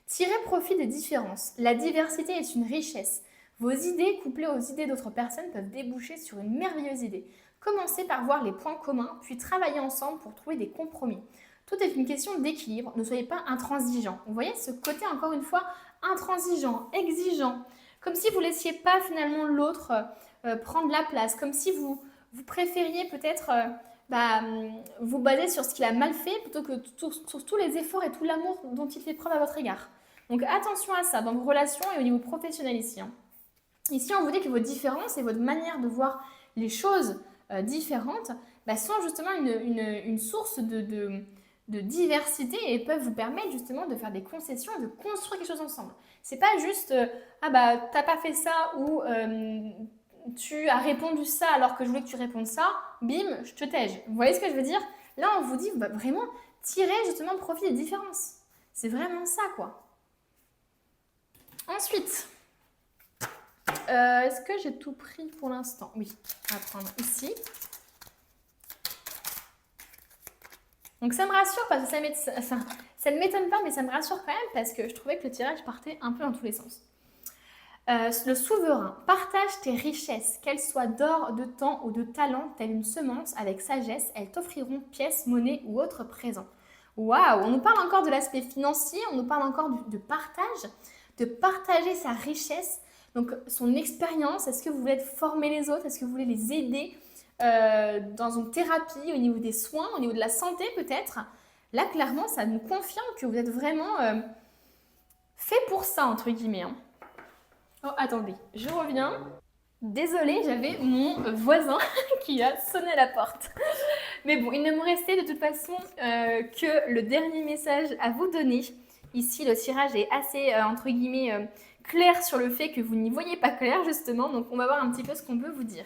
Tirez profit des différences. La diversité est une richesse. Vos idées couplées aux idées d'autres personnes peuvent déboucher sur une merveilleuse idée. Commencez par voir les points communs, puis travaillez ensemble pour trouver des compromis. Tout est une question d'équilibre, ne soyez pas intransigeant. Vous voyez ce côté, encore une fois, intransigeant, exigeant, comme si vous ne laissiez pas finalement l'autre prendre la place, comme si vous préfériez peut-être vous baser sur ce qu'il a mal fait plutôt que sur tous les efforts et tout l'amour dont il fait preuve à votre égard. Donc attention à ça dans vos relations et au niveau professionnel ici. Ici, on vous dit que vos différences et votre manière de voir les choses différentes sont justement une source de diversité et peuvent vous permettre justement de faire des concessions et de construire quelque chose ensemble. C'est pas juste t'as pas fait ça ou tu as répondu ça alors que je voulais que tu répondes ça, bim, je te tège. Vous voyez ce que je veux dire? Là, on vous dit vraiment tirer justement profit des différences. C'est vraiment ça, quoi. Ensuite, est-ce que j'ai tout pris pour l'instant? Oui, on va prendre ici. Donc ça me rassure parce que ça ne m'étonne pas, mais ça me rassure quand même parce que je trouvais que le tirage partait un peu dans tous les sens. Le souverain, partage tes richesses, qu'elles soient d'or, de temps ou de talent, telle une semence, avec sagesse, elles t'offriront pièces, monnaie ou autres présents. Waouh, on nous parle encore de l'aspect financier, on nous parle encore de partage, de partager sa richesse, donc son expérience. Est-ce que vous voulez former les autres? Est-ce que vous voulez les aider dans une thérapie, au niveau des soins, au niveau de la santé peut-être? Là, clairement, ça nous confirme que vous êtes vraiment fait pour ça, entre guillemets. Oh, attendez, je reviens. Désolée, j'avais mon voisin qui a sonné à la porte. Mais bon, il ne me restait de toute façon que le dernier message à vous donner. Ici, le tirage est assez, entre guillemets, clair sur le fait que vous n'y voyez pas clair, justement. Donc, on va voir un petit peu ce qu'on peut vous dire.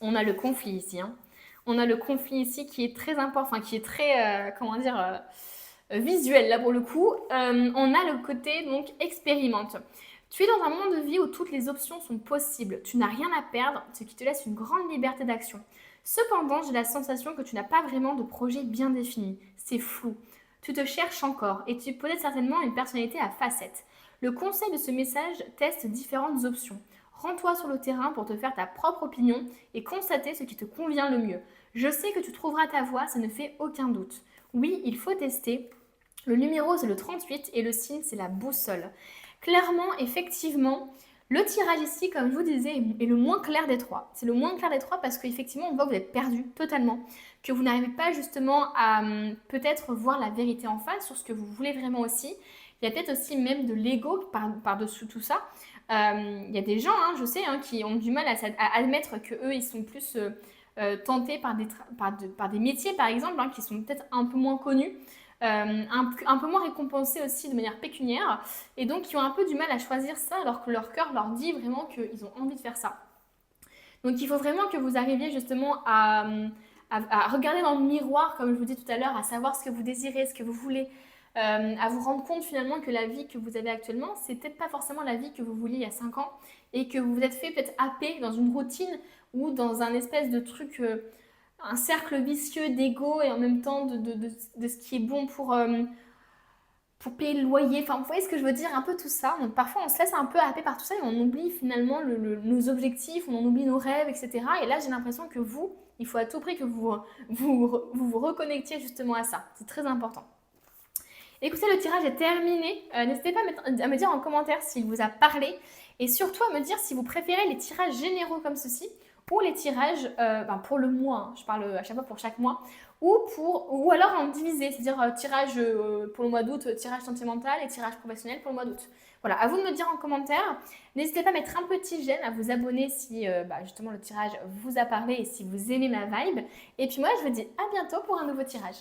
On a le conflit ici. On a le conflit ici qui est très important, qui est très, visuel, là, pour le coup. On a le côté, donc, expérimente. Tu es dans un monde de vie où toutes les options sont possibles. Tu n'as rien à perdre, ce qui te laisse une grande liberté d'action. Cependant, j'ai la sensation que tu n'as pas vraiment de projet bien défini. C'est flou. Tu te cherches encore et tu possèdes certainement une personnalité à facettes. Le conseil de ce message teste différentes options. Rends-toi sur le terrain pour te faire ta propre opinion et constater ce qui te convient le mieux. Je sais que tu trouveras ta voie, ça ne fait aucun doute. Oui, il faut tester. Le numéro, c'est le 38 et le signe, c'est la boussole. Clairement, effectivement, le tirage ici, comme je vous disais, est le moins clair des trois. C'est le moins clair des trois parce qu'effectivement, on voit que vous êtes perdu totalement, que vous n'arrivez pas justement à peut-être voir la vérité en face sur ce que vous voulez vraiment aussi. Il y a peut-être aussi même de l'ego par-dessus tout ça. Il y a des gens, je sais, qui ont du mal à admettre qu'eux, ils sont plus tentés par des métiers, par exemple, hein, qui sont peut-être un peu moins connus, un peu moins récompensés aussi de manière pécuniaire, et donc qui ont un peu du mal à choisir ça, alors que leur cœur leur dit vraiment qu'ils ont envie de faire ça. Donc il faut vraiment que vous arriviez justement à regarder dans le miroir, comme je vous dis tout à l'heure, à savoir ce que vous désirez, ce que vous voulez, à vous rendre compte finalement que la vie que vous avez actuellement, c'est peut-être pas forcément la vie que vous vouliez il y a 5 ans et que vous vous êtes fait peut-être happer dans une routine ou dans un espèce de truc, un cercle vicieux d'ego et en même temps de ce qui est bon pour payer le loyer. Enfin, vous voyez ce que je veux dire, un peu tout ça. Donc parfois on se laisse un peu happer par tout ça et on oublie finalement nos objectifs, on oublie nos rêves, etc. Et là j'ai l'impression que vous, il faut à tout prix que vous reconnectiez justement à ça. C'est très important. Écoutez, le tirage est terminé. N'hésitez pas à me dire en commentaire s'il vous a parlé et surtout à me dire si vous préférez les tirages généraux comme ceci ou les tirages pour le mois, hein, je parle à chaque fois pour chaque mois, ou alors en divisé, c'est-à-dire tirage pour le mois d'août, tirage sentimental et tirage professionnel pour le mois d'août. Voilà, à vous de me dire en commentaire. N'hésitez pas à mettre un petit j'aime, à vous abonner si justement le tirage vous a parlé et si vous aimez ma vibe. Et puis moi, je vous dis à bientôt pour un nouveau tirage.